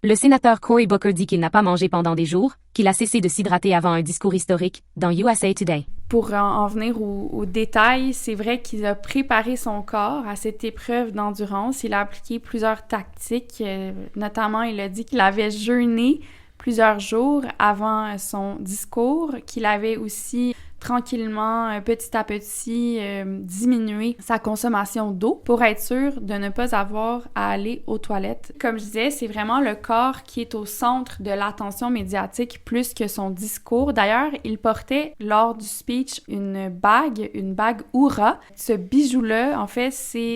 Speaker 22: Le sénateur Cory Booker dit qu'il n'a pas mangé pendant des jours, qu'il a cessé de s'hydrater avant un discours historique, dans USA Today.
Speaker 5: Pour en venir aux détails, c'est vrai qu'il a préparé son corps à cette épreuve d'endurance. Il a appliqué plusieurs tactiques, notamment il a dit qu'il avait jeûné plusieurs jours avant son discours, qu'il avait aussi tranquillement, petit à petit, diminué sa consommation d'eau pour être sûr de ne pas avoir à aller aux toilettes. Comme je disais, c'est vraiment le corps qui est au centre de l'attention médiatique plus que son discours. D'ailleurs, il portait lors du speech une bague Oura. Ce bijou-là, en fait,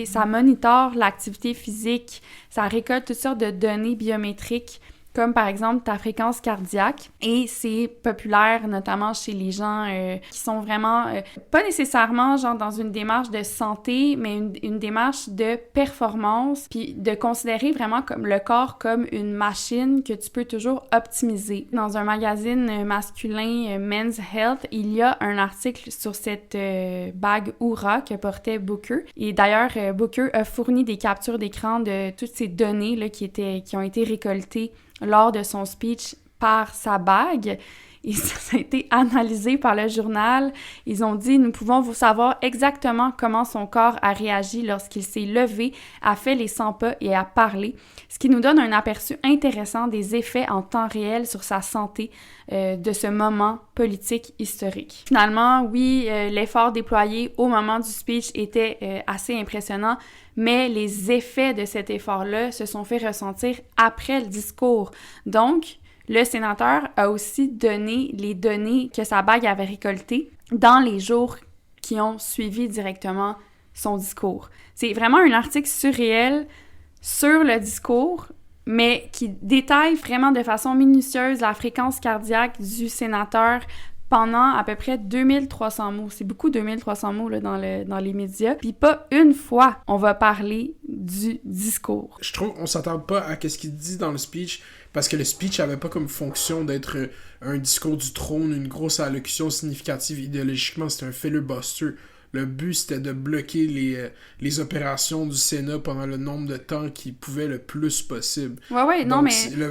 Speaker 5: ça monitore l'activité physique, ça récolte toutes sortes de données biométriques comme par exemple ta fréquence cardiaque, et c'est populaire notamment chez les gens qui sont vraiment, pas nécessairement genre dans une démarche de santé, mais une démarche de performance, puis de considérer vraiment comme le corps comme une machine que tu peux toujours optimiser. Dans un magazine masculin, Men's Health, il y a un article sur cette bague Oura que portait Booker, et d'ailleurs Booker a fourni des captures d'écran de toutes ces données là, qui ont été récoltées lors de son speech par sa bague. Et ça a été analysé par le journal. Ils ont dit « Nous pouvons vous savoir exactement comment son corps a réagi lorsqu'il s'est levé, a fait les 100 pas et a parlé, ce qui nous donne un aperçu intéressant des effets en temps réel sur sa santé de ce moment politique historique. » Finalement, oui, l'effort déployé au moment du speech était assez impressionnant, mais les effets de cet effort-là se sont fait ressentir après le discours. Donc, le sénateur a aussi donné les données que sa bague avait récoltées dans les jours qui ont suivi directement son discours. C'est vraiment un article surréel sur le discours, mais qui détaille vraiment de façon minutieuse la fréquence cardiaque du sénateur pendant à peu près 2300 mots. C'est beaucoup 2300 mots là, dans les médias. Puis pas une fois, on va parler du discours.
Speaker 2: Je trouve qu'on s'attarde pas à ce qu'il dit dans le speech, parce que le speech avait pas comme fonction d'être un discours du trône, une grosse allocution significative idéologiquement. C'était un filibuster. Le but, c'était de bloquer les opérations du Sénat pendant le nombre de temps qu'il pouvait le plus possible.
Speaker 5: Ouais, non, mais...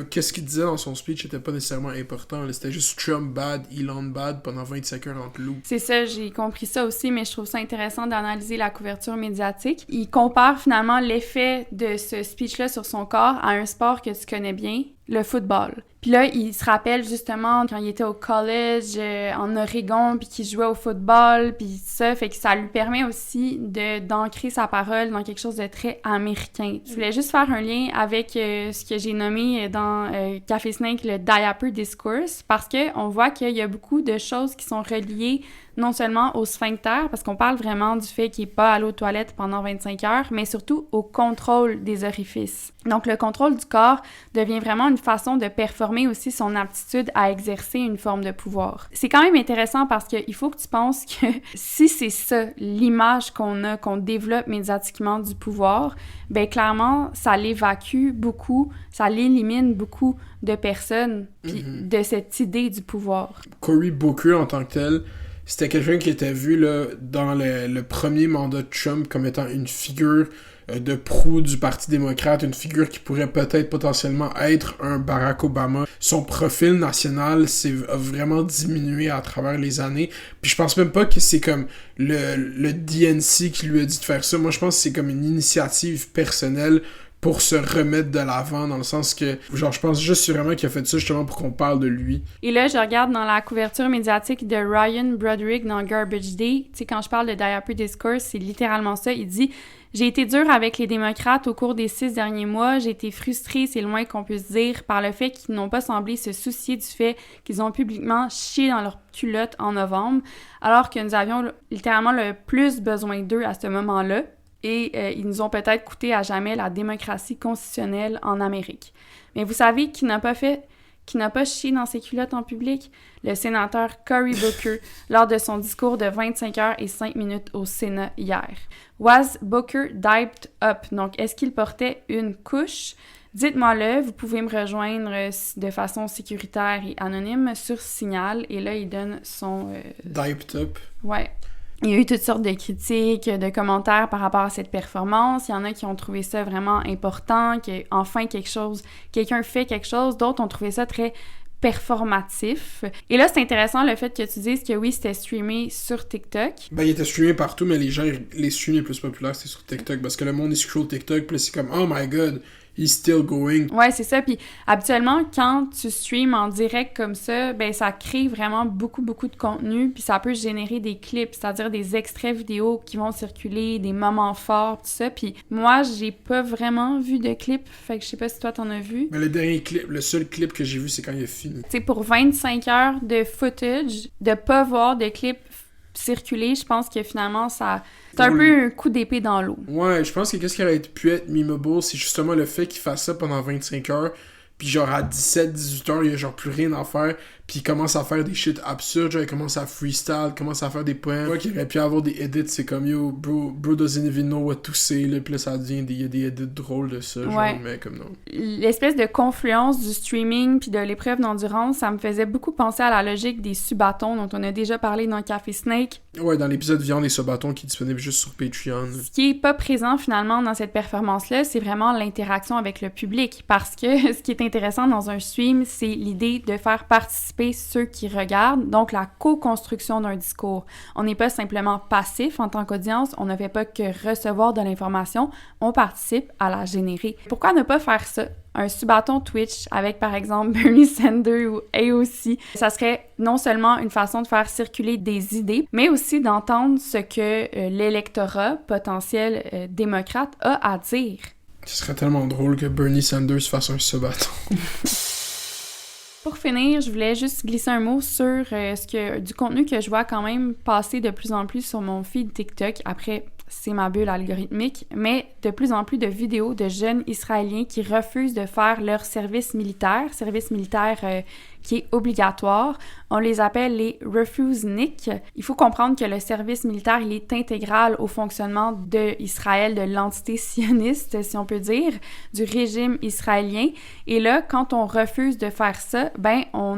Speaker 2: Qu'est-ce qu'il disait dans son speech n'était pas nécessairement important. Là. C'était juste Trump bad, Elon bad pendant 25 heures entre loups.
Speaker 5: C'est ça, j'ai compris ça aussi, mais je trouve ça intéressant d'analyser la couverture médiatique. Il compare finalement l'effet de ce speech-là sur son corps à un sport que tu connais bien, le football. Puis Puis là, il se rappelle justement quand il était au college en Oregon, puis qu'il jouait au football, puis ça, fait que ça lui permet aussi d'ancrer sa parole dans quelque chose de très américain. Je voulais juste faire un lien avec ce que j'ai nommé dans Café Snake le diaper discourse, parce qu'on voit qu'il y a beaucoup de choses qui sont reliées non seulement au sphincter, parce qu'on parle vraiment du fait qu'il n'est pas allé aux toilettes pendant 25 heures, mais surtout au contrôle des orifices. Donc, le contrôle du corps devient vraiment une façon de performer aussi son aptitude à exercer une forme de pouvoir. C'est quand même intéressant parce qu'il faut que tu penses que si c'est ça, l'image qu'on développe médiatiquement du pouvoir, ben clairement, ça l'évacue beaucoup, ça l'élimine beaucoup de personnes, puis de cette idée du pouvoir.
Speaker 2: Cory Booker, en tant que tel, c'était quelqu'un qui était vu là, dans le premier mandat de Trump comme étant une figure de proue du Parti démocrate, une figure qui pourrait peut-être potentiellement être un Barack Obama. Son profil national a vraiment diminué à travers les années. Puis je pense même pas que c'est comme le DNC qui lui a dit de faire ça. Moi, je pense que c'est comme une initiative personnelle pour se remettre de l'avant, dans le sens que, genre, je pense juste vraiment qu'il a fait ça justement pour qu'on parle de lui.
Speaker 5: Et là, je regarde dans la couverture médiatique de Ryan Broderick dans Garbage Day, tu sais, quand je parle de diaper discourse, c'est littéralement ça, il dit « J'ai été dur avec les démocrates au cours des 6 derniers mois, j'ai été frustré, c'est le moins qu'on puisse dire, par le fait qu'ils n'ont pas semblé se soucier du fait qu'ils ont publiquement chié dans leur culotte en novembre, alors que nous avions littéralement le plus besoin d'eux à ce moment-là. » Et ils nous ont peut-être coûté à jamais la démocratie constitutionnelle en Amérique. Mais vous savez qui n'a pas chié dans ses culottes en public? Le sénateur Cory Booker, lors de son discours de 25 heures et 5 minutes au Sénat hier. Was Booker diped up? Donc, est-ce qu'il portait une couche? Dites-moi-le, vous pouvez me rejoindre de façon sécuritaire et anonyme sur Signal. Et là, il donne son...
Speaker 2: Diped up?
Speaker 5: Ouais. Il y a eu toutes sortes de critiques, de commentaires par rapport à cette performance. Il y en a qui ont trouvé ça vraiment important, qu'enfin quelqu'un fait quelque chose. D'autres ont trouvé ça très performatif. Et là, c'est intéressant le fait que tu dises que oui, c'était streamé sur TikTok.
Speaker 2: Ben, il était streamé partout, mais les streams les plus populaires, c'était sur TikTok, parce que le monde, il scroll TikTok, puis c'est comme « Oh my God! » He's still going.
Speaker 5: Ouais, c'est ça. Puis habituellement, quand tu streams en direct comme ça, ben ça crée vraiment beaucoup de contenu, puis ça peut générer des clips, c'est-à-dire des extraits vidéo qui vont circuler, des moments forts, tout ça. Puis moi, j'ai pas vraiment vu de clip, fait que je sais pas si toi t'en as vu.
Speaker 2: Mais le seul clip que j'ai vu, c'est quand il a fini.
Speaker 5: C'est pour 25 heures de footage, de pas voir de clip circuler, je pense que finalement, c'est un peu un coup d'épée dans l'eau.
Speaker 2: Ouais, je pense que qu'est-ce qui aurait pu être memeable, c'est justement le fait qu'il fasse ça pendant 25 heures, puis genre à 17-18 heures, il y a genre plus rien à faire, puis il commence à faire des shit absurdes, genre il commence à freestyle, commence à faire des poèmes. Ouais, qu'il aurait pu avoir des edits, c'est comme yo, bro doesn't even know what to say, là, puis là ça devient il y a des edits drôles de ça, genre, mais comme non.
Speaker 5: L'espèce de confluence du streaming puis de l'épreuve d'endurance, ça me faisait beaucoup penser à la logique des sub-bâtons dont on a déjà parlé dans Café Snake.
Speaker 2: Ouais, dans l'épisode Viande et sub-bâtons qui est disponible juste sur Patreon.
Speaker 5: Ce qui est pas présent finalement dans cette performance-là, c'est vraiment l'interaction avec le public, parce que ce qui est intéressant dans un stream, c'est l'idée de faire participer ceux qui regardent, donc la co-construction d'un discours. On n'est pas simplement passif en tant qu'audience, on ne fait pas que recevoir de l'information, on participe à la générer. Pourquoi ne pas faire ça? Un sub-bâton Twitch avec, par exemple, Bernie Sanders ou AOC, ça serait non seulement une façon de faire circuler des idées, mais aussi d'entendre ce que l'électorat potentiel démocrate a à dire.
Speaker 2: Ce serait tellement drôle que Bernie Sanders fasse un sub-bâton.
Speaker 5: Pour finir, je voulais juste glisser un mot sur du contenu que je vois quand même passer de plus en plus sur mon feed TikTok. Après, c'est ma bulle algorithmique, mais de plus en plus de vidéos de jeunes Israéliens qui refusent de faire leur service militaire qui est obligatoire. On les appelle les refuseniks. Il faut comprendre que le service militaire, il est intégral au fonctionnement d'Israël, de l'entité sioniste, si on peut dire, du régime israélien. Et là, quand on refuse de faire ça, ben on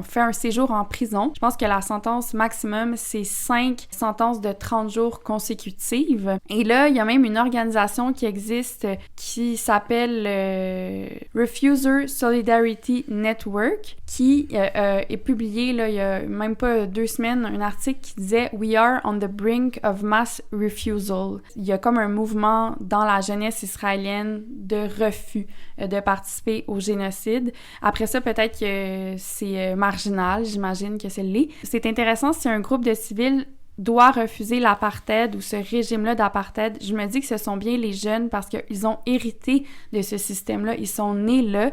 Speaker 5: fait un séjour en prison. Je pense que la sentence maximum, c'est 5 sentences de 30 jours consécutives. Et là, il y a même une organisation qui existe qui s'appelle Refuser Solidarity TV Network qui est publié là, il y a même pas 2 semaines un article qui disait « We are on the brink of mass refusal ». Il y a comme un mouvement dans la jeunesse israélienne de refus de participer au génocide. Après ça, peut-être que c'est marginal, j'imagine que c'est l'est. C'est intéressant si un groupe de civils doit refuser l'apartheid ou ce régime-là d'apartheid. Je me dis que ce sont bien les jeunes parce qu'ils ont hérité de ce système-là. Ils sont nés là,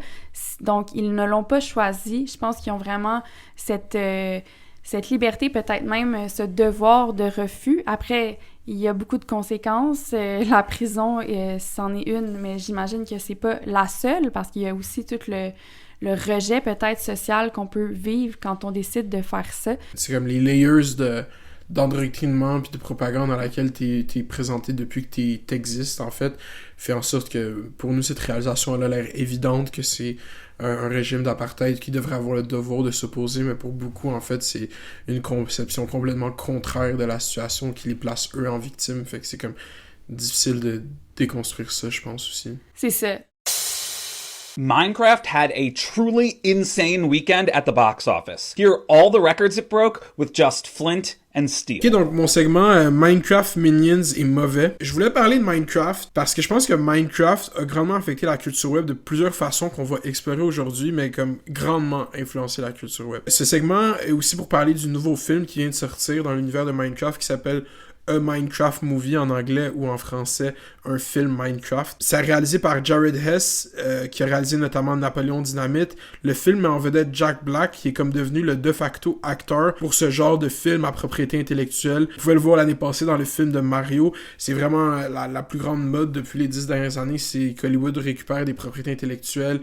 Speaker 5: donc ils ne l'ont pas choisi. Je pense qu'ils ont vraiment cette liberté, peut-être même ce devoir de refus. Après, il y a beaucoup de conséquences. La prison, c'en est une, mais j'imagine que c'est pas la seule parce qu'il y a aussi tout le rejet peut-être social qu'on peut vivre quand on décide de faire ça.
Speaker 2: C'est comme les layers d'endoctrinement puis de propagande dans laquelle t'es présenté depuis que t'existes, en fait, fait en sorte que, pour nous, cette réalisation, elle a l'air évidente que c'est un régime d'apartheid qui devrait avoir le devoir de s'opposer, mais pour beaucoup, en fait, c'est une conception complètement contraire de la situation qui les place, eux, en victimes. Fait que c'est comme difficile de déconstruire ça, je pense, aussi.
Speaker 5: C'est ça.
Speaker 1: Minecraft had a truly insane weekend at the box office. Here are all the records it broke with just flint and steel.
Speaker 2: Ok, donc mon segment Minecraft Minions est mauvais. Je voulais parler de Minecraft parce que je pense que Minecraft a grandement affecté la culture web de plusieurs façons qu'on va explorer aujourd'hui, mais comme grandement influencé la culture web. Ce segment est aussi pour parler du nouveau film qui vient de sortir dans l'univers de Minecraft qui s'appelle A Minecraft Movie en anglais ou en français, un film Minecraft. C'est réalisé par Jared Hess, qui a réalisé notamment Napoléon Dynamite. Le film met en vedette Jack Black, qui est comme devenu le de facto acteur pour ce genre de film à propriété intellectuelle. Vous pouvez le voir l'année passée dans le film de Mario. C'est vraiment la plus grande mode depuis les 10 dernières années, c'est qu'Hollywood récupère des propriétés intellectuelles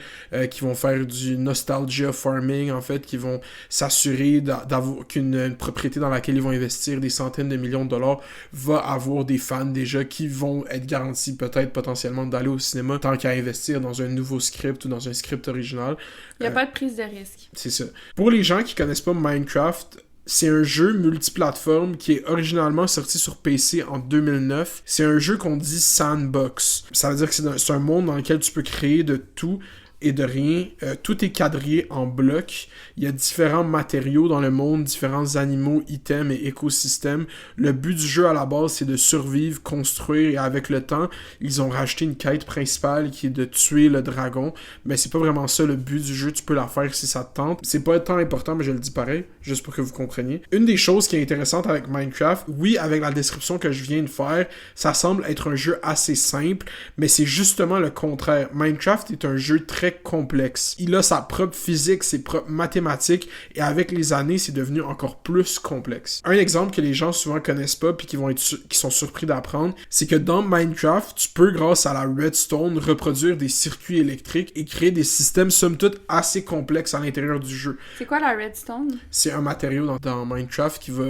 Speaker 2: qui vont faire du nostalgia farming, en fait, qui vont s'assurer d'avoir qu'une propriété dans laquelle ils vont investir des centaines de millions de dollars va avoir des fans déjà qui vont être garantis peut-être potentiellement d'aller au cinéma tant qu'à investir dans un nouveau script ou dans un script original.
Speaker 5: Il n'y a pas de prise de risque.
Speaker 2: C'est ça. Pour les gens qui connaissent pas Minecraft, c'est un jeu multiplateforme qui est originalement sorti sur PC en 2009. C'est un jeu qu'on dit sandbox. Ça veut dire que c'est un monde dans lequel tu peux créer de tout et de rien. Tout est quadrillé en blocs. Il y a différents matériaux dans le monde, différents animaux, items et écosystèmes. Le but du jeu à la base, c'est de survivre, construire, et avec le temps, ils ont rajouté une quête principale qui est de tuer le dragon. Mais c'est pas vraiment ça le but du jeu. Tu peux la faire si ça te tente. C'est pas tant important, mais je le dis pareil, juste pour que vous compreniez. Une des choses qui est intéressante avec Minecraft, oui, avec la description que je viens de faire, ça semble être un jeu assez simple, mais c'est justement le contraire. Minecraft est un jeu très complexe. Il a sa propre physique, ses propres mathématiques, et avec les années, c'est devenu encore plus complexe. Un exemple que les gens souvent connaissent pas puis qui sont surpris d'apprendre, c'est que dans Minecraft, tu peux, grâce à la redstone, reproduire des circuits électriques et créer des systèmes somme toute assez complexes à l'intérieur du jeu.
Speaker 5: C'est quoi la redstone?
Speaker 2: C'est un matériau dans Minecraft qui va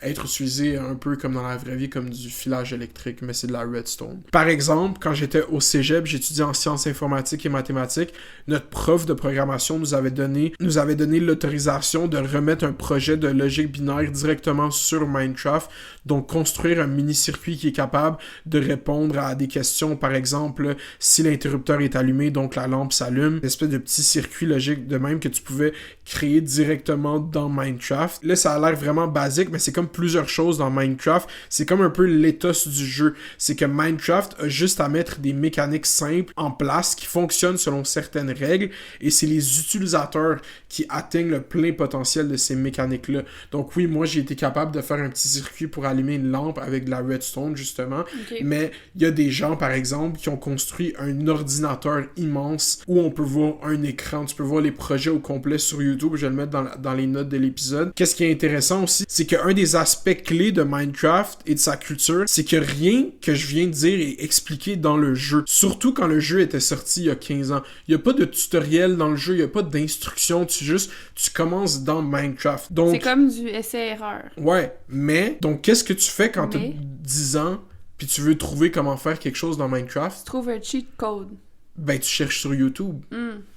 Speaker 2: être utilisé un peu comme dans la vraie vie, comme du filage électrique, mais c'est de la redstone. Par exemple, quand j'étais au cégep, j'étudiais en sciences informatiques et mathématiques, notre prof de programmation nous avait donné l'autorisation de remettre un projet de logique binaire directement sur Minecraft, donc construire un mini-circuit qui est capable de répondre à des questions, par exemple, si l'interrupteur est allumé, donc la lampe s'allume, une espèce de petit circuit logique de même que tu pouvais créer directement dans Minecraft. Là, ça a l'air vraiment basique, mais c'est comme plusieurs choses dans Minecraft. C'est comme un peu l'éthos du jeu. C'est que Minecraft a juste à mettre des mécaniques simples en place qui fonctionnent selon certaines règles, et c'est les utilisateurs qui atteignent le plein potentiel de ces mécaniques-là. Donc oui, moi j'ai été capable de faire un petit circuit pour allumer une lampe avec de la redstone, justement. Okay. Mais il y a des gens, par exemple, qui ont construit un ordinateur immense où on peut voir un écran. Tu peux voir les projets au complet sur YouTube. Je vais le mettre dans les notes de l'épisode. Qu'est-ce qui est intéressant aussi, c'est qu'un des aspects clés de Minecraft et de sa culture, c'est que rien que je viens de dire est expliqué dans le jeu. Surtout quand le jeu était sorti il y a 15 ans. Il n'y a pas de tutoriel dans le jeu, il n'y a pas d'instruction. Tu commences dans Minecraft. Donc,
Speaker 5: c'est comme du essai-erreur.
Speaker 2: Ouais, mais donc qu'est-ce que tu fais quand tu as 10 ans puis tu veux trouver comment faire quelque chose dans Minecraft?
Speaker 5: Tu trouves un cheat code.
Speaker 2: Ben, tu cherches sur YouTube.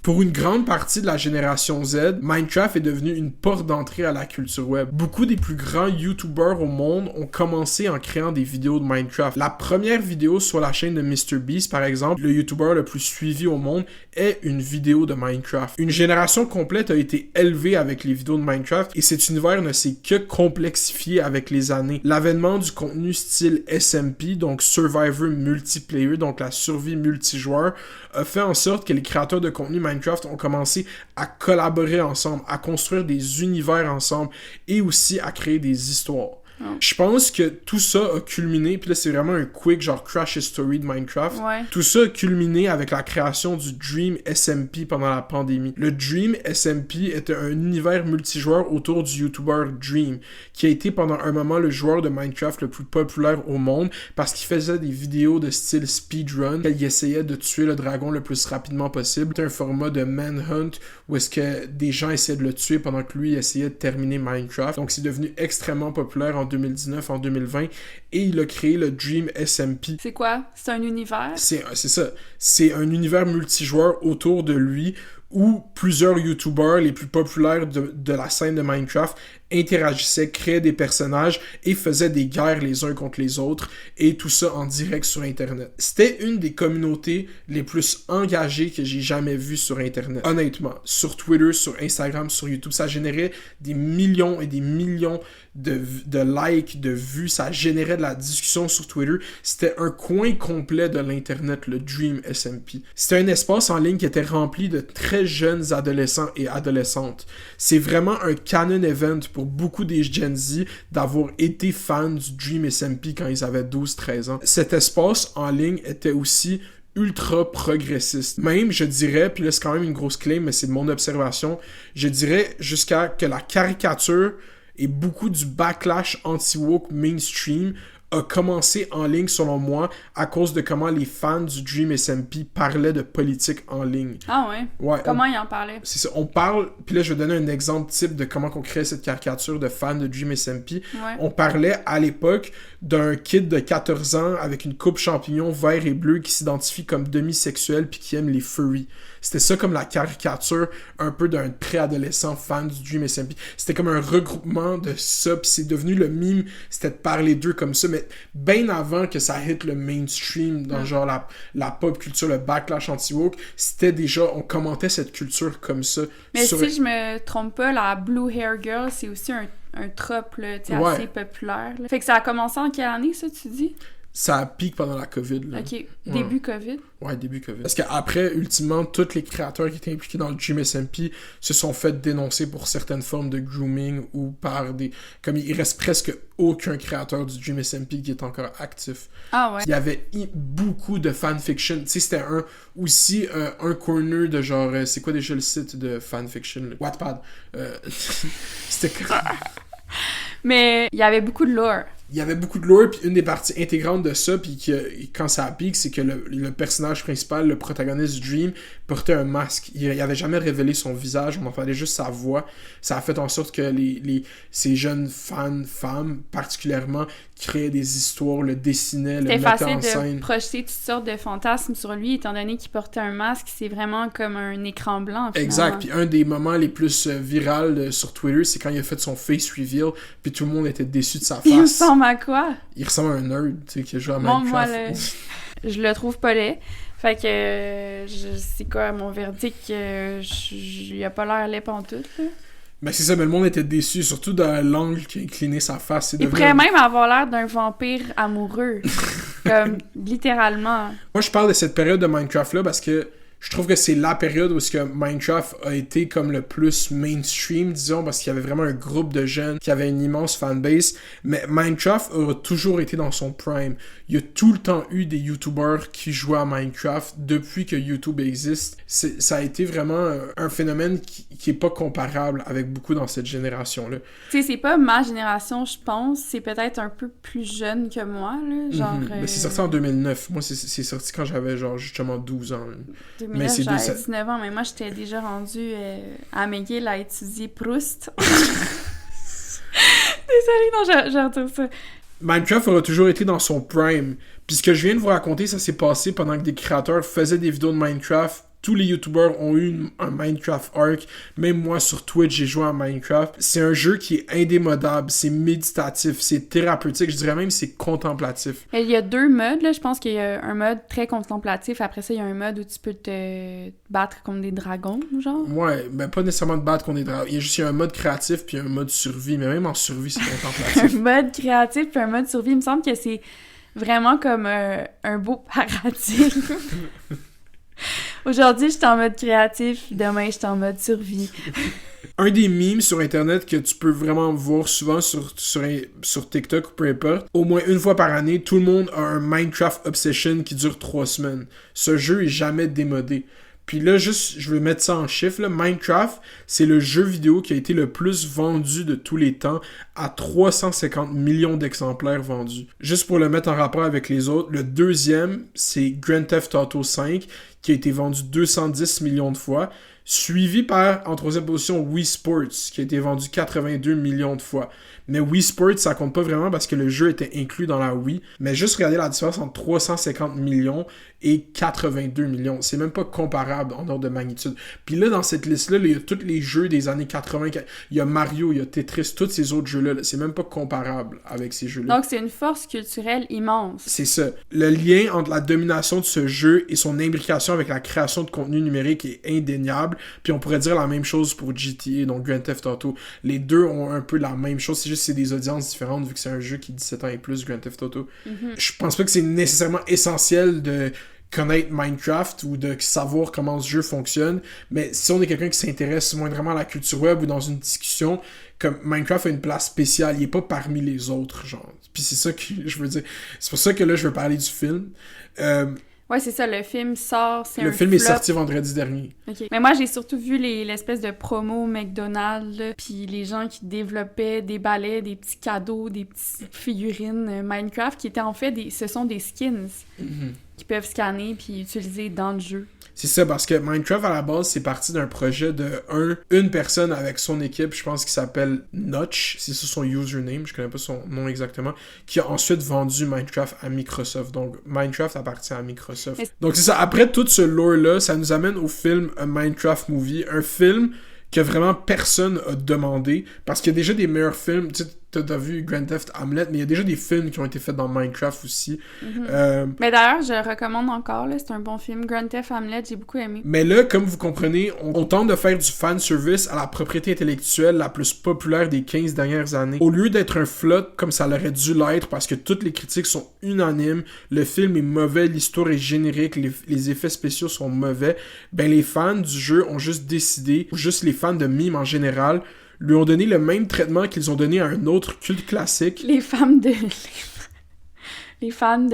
Speaker 2: Pour une grande partie de la génération Z, Minecraft est devenu une porte d'entrée à la culture web. Beaucoup des plus grands YouTubers au monde ont commencé en créant des vidéos de Minecraft. La première vidéo sur la chaîne de MrBeast, par exemple, le YouTuber le plus suivi au monde, est une vidéo de Minecraft. Une génération complète a été élevée avec les vidéos de Minecraft et cet univers ne s'est que complexifié avec les années. L'avènement du contenu style SMP, donc Survivor Multiplayer, donc la survie multijoueur, a fait en sorte que les créateurs de contenu Minecraft ont commencé à collaborer ensemble, à construire des univers ensemble et aussi à créer des histoires. Je pense que tout ça a culminé, puis là c'est vraiment un quick genre crash history de Minecraft. Tout ça a culminé avec la création du Dream SMP pendant la pandémie. Le Dream SMP était un univers multijoueur autour du YouTuber Dream, qui a été pendant un moment le joueur de Minecraft le plus populaire au monde parce qu'il faisait des vidéos de style speedrun, il essayait de tuer le dragon le plus rapidement possible. C'était un format de manhunt où est-ce que des gens essayaient de le tuer pendant que lui essayait de terminer Minecraft. Donc c'est devenu extrêmement populaire en 2019, en 2020, et il a créé le Dream SMP.
Speaker 5: C'est quoi? C'est un univers?
Speaker 2: C'est ça. C'est un univers multijoueur autour de lui où plusieurs YouTubers les plus populaires de la scène de Minecraft interagissaient, créaient des personnages et faisaient des guerres les uns contre les autres, et tout ça en direct sur Internet. C'était une des communautés les plus engagées que j'ai jamais vues sur Internet. Honnêtement, sur Twitter, sur Instagram, sur YouTube, ça générait des millions et des millions de likes, de vues, ça générait de la discussion sur Twitter. C'était un coin complet de l'Internet, le Dream SMP. C'était un espace en ligne qui était rempli de très jeunes adolescents et adolescentes. C'est vraiment un canon event pour beaucoup des Gen Z d'avoir été fans du Dream SMP quand ils avaient 12-13 ans. Cet espace en ligne était aussi ultra progressiste. Même, je dirais, puis là c'est quand même une grosse claim, mais c'est de mon observation, je dirais jusqu'à que la caricature et beaucoup du backlash anti-woke mainstream a commencé en ligne, selon moi, à cause de comment les fans du Dream SMP parlaient de politique en ligne.
Speaker 5: Ah ouais? Comment ils en parlaient?
Speaker 2: C'est ça, on parle, puis là je vais donner un exemple type de comment on crée cette caricature de fans de Dream SMP. On parlait à l'époque d'un kid de 14 ans avec une coupe champignon vert et bleu qui s'identifie comme demisexuel puis qui aime les furries. C'était ça comme la caricature un peu d'un préadolescent fan du Dream SMP. C'était comme un regroupement de ça, puis c'est devenu le meme, c'était de parler d'eux comme ça, mais bien avant que ça hit le mainstream dans genre la pop culture, le backlash anti-woke, c'était déjà, on commentait cette culture comme ça.
Speaker 5: Mais si je me trompe pas, la Blue Hair Girl, c'est aussi un trope là, assez populaire. Là. Fait que ça a commencé en quelle année, ça, tu dis?
Speaker 2: Ça a piqué pendant la COVID. Là.
Speaker 5: OK. Début COVID?
Speaker 2: Ouais, début COVID. Parce qu'après, ultimement, tous les créateurs qui étaient impliqués dans le Dream SMP se sont fait dénoncer pour certaines formes de grooming ou par des... Comme il reste presque aucun créateur du Dream SMP qui est encore actif.
Speaker 5: Ah ouais?
Speaker 2: Il y avait beaucoup de fanfiction. Tu sais, c'était un corner de genre... c'est quoi déjà le site de fanfiction? Là? Wattpad. C'était...
Speaker 5: Mais il y avait beaucoup de lore.
Speaker 2: Il y avait beaucoup de lore, puis une des parties intégrantes de ça, puis quand ça pique, c'est que le personnage principal, le protagoniste du Dream, portait un masque. Il avait jamais révélé son visage, on entendait juste sa voix. Ça a fait en sorte que ces jeunes fans, femmes particulièrement, créaient des histoires, le dessinaient, le mettaient en scène.
Speaker 5: C'était facile de projeter toutes sortes de fantasmes sur lui, étant donné qu'il portait un masque, c'est vraiment comme un écran blanc, finalement.
Speaker 2: Exact, puis un des moments les plus virals sur Twitter, c'est quand il a fait son face reveal, puis tout le monde était déçu de sa face.
Speaker 5: Il ressemble à quoi?
Speaker 2: Il ressemble à un nerd, tu sais, qui joue à Minecraft.
Speaker 5: Moi, je le trouve pas laid. Fait que, c'est quoi mon verdict? Il a pas l'air laid pantoute, là.
Speaker 2: Ben c'est ça, mais le monde était déçu, surtout dans l'angle qui a incliné sa face.
Speaker 5: Il pourrait même avoir l'air d'un vampire amoureux. Comme, littéralement.
Speaker 2: Moi, je parle de cette période de Minecraft-là parce que je trouve que c'est la période où ce que Minecraft a été comme le plus mainstream, disons, parce qu'il y avait vraiment un groupe de jeunes qui avaient une immense fanbase. Mais Minecraft a toujours été dans son prime. Il y a tout le temps eu des YouTubers qui jouaient à Minecraft depuis que YouTube existe. Ça a été vraiment un phénomène qui est pas comparable avec beaucoup dans cette génération-là.
Speaker 5: Tu sais, c'est pas ma génération, je pense. C'est peut-être un peu plus jeune que moi, là. Genre...
Speaker 2: Mais c'est sorti en 2009. Moi, c'est sorti quand j'avais genre justement 12 ans. Là.
Speaker 5: Mais là, j'avais 19 ans, mais moi, j'étais déjà rendue à McGill à étudier Proust. Désolée, non, j'ai retrouvé ça.
Speaker 2: Minecraft aura toujours été dans son prime. Puis ce que je viens de vous raconter, ça s'est passé pendant que des créateurs faisaient des vidéos de Minecraft Tous les YouTubers ont eu un Minecraft arc. Même moi, sur Twitch, j'ai joué à Minecraft. C'est un jeu qui est indémodable, c'est méditatif, c'est thérapeutique, je dirais même c'est contemplatif.
Speaker 5: Il y a 2 modes, là. Je pense qu'il y a un mode très contemplatif. Après ça, il y a un mode où tu peux te battre comme des dragons, genre.
Speaker 2: Ouais, mais pas nécessairement de battre contre des dragons. Il y a un mode créatif puis un mode survie. Mais même en survie, c'est contemplatif.
Speaker 5: Un mode créatif puis un mode survie. Il me semble que c'est vraiment comme un beau paradis. Aujourd'hui, je suis en mode créatif, demain, je suis en mode survie.
Speaker 2: Un des memes sur Internet que tu peux vraiment voir souvent sur TikTok ou peu importe, au moins une fois par année, tout le monde a un Minecraft Obsession qui dure 3 semaines. Ce jeu est jamais démodé. Puis là, juste, je vais mettre ça en chiffres, là. Minecraft, c'est le jeu vidéo qui a été le plus vendu de tous les temps, à 350 millions d'exemplaires vendus. Juste pour le mettre en rapport avec les autres, le deuxième, c'est Grand Theft Auto 5, qui a été vendu 210 millions de fois, suivi par, en troisième position, Wii Sports, qui a été vendu 82 millions de fois. Mais Wii Sports, ça compte pas vraiment parce que le jeu était inclus dans la Wii. Mais juste regardez la différence entre 350 millions et 82 millions. C'est même pas comparable en ordre de magnitude. Puis là, dans cette liste-là, il y a tous les jeux des années 80. Il y a Mario, il y a Tetris, tous ces autres jeux-là. C'est même pas comparable avec ces jeux-là.
Speaker 5: Donc, c'est une force culturelle immense.
Speaker 2: C'est ça. Le lien entre la domination de ce jeu et son imbrication avec la création de contenu numérique est indéniable. Puis on pourrait dire la même chose pour GTA, donc Grand Theft Auto. Les deux ont un peu la même chose. C'est juste que c'est des audiences différentes vu que c'est un jeu qui est 17 ans et plus, Grand Theft Auto.
Speaker 5: Mm-hmm.
Speaker 2: Je pense pas que c'est nécessairement essentiel de connaître Minecraft ou de savoir comment ce jeu fonctionne, mais si on est quelqu'un qui s'intéresse moindrement à la culture web ou dans une discussion, comme Minecraft a une place spéciale, il est pas parmi les autres, genre. Puis c'est ça que je veux dire. C'est pour ça que là, je veux parler du film.
Speaker 5: Ouais, c'est ça, le film sort, c'est
Speaker 2: le
Speaker 5: un
Speaker 2: film
Speaker 5: flop.
Speaker 2: est sorti vendredi dernier.
Speaker 5: Ok. Mais moi, j'ai surtout vu l'espèce de promo McDonald's, là, puis les gens qui développaient des balais, des petits cadeaux, des petites figurines Minecraft, qui étaient en fait ce sont des skins qui peuvent scanner puis utiliser dans le jeu.
Speaker 2: C'est ça, parce que Minecraft, à la base, c'est parti d'un projet de une personne avec son équipe, je pense qu'il s'appelle Notch, c'est ça son username, je connais pas son nom exactement, qui a ensuite vendu Minecraft à Microsoft. Donc, Minecraft appartient à Microsoft. Donc, c'est ça. Après tout ce lore-là, ça nous amène au film A Minecraft Movie, un film que vraiment personne a demandé, parce qu'il y a déjà des meilleurs films, tu sais, t'as vu Grand Theft Hamlet, mais il y a déjà des films qui ont été faits dans Minecraft aussi.
Speaker 5: Mais d'ailleurs, je le recommande encore, là, c'est un bon film. Grand Theft Hamlet, j'ai beaucoup aimé.
Speaker 2: Mais là, comme vous comprenez, on tente de faire du fanservice à la propriété intellectuelle la plus populaire des 15 dernières années. Au lieu d'être un flop comme ça l'aurait dû l'être, parce que toutes les critiques sont unanimes, le film est mauvais, l'histoire est générique, les effets spéciaux sont mauvais, ben les fans du jeu ont juste décidé, ou juste les fans de mimes en général, lui ont donné le même traitement qu'ils ont donné à un autre culte classique.
Speaker 5: Les fans de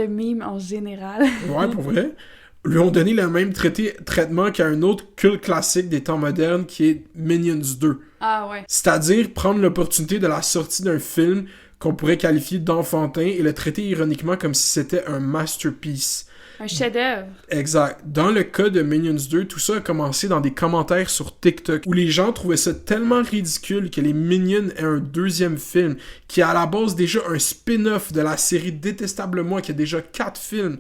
Speaker 5: mimes en général.
Speaker 2: Ouais, pour vrai. Lui ont donné le même traitement qu'à un autre culte classique des temps modernes qui est Minions 2.
Speaker 5: Ah ouais.
Speaker 2: C'est-à-dire prendre l'opportunité de la sortie d'un film qu'on pourrait qualifier d'enfantin et le traiter ironiquement comme si c'était un masterpiece.
Speaker 5: Un chef-d'œuvre.
Speaker 2: Exact. Dans le cas de Minions 2, tout ça a commencé dans des commentaires sur TikTok où les gens trouvaient ça tellement ridicule que les Minions aient un deuxième film qui est à la base déjà un spin-off de la série Détestable Moi qui a déjà 4 films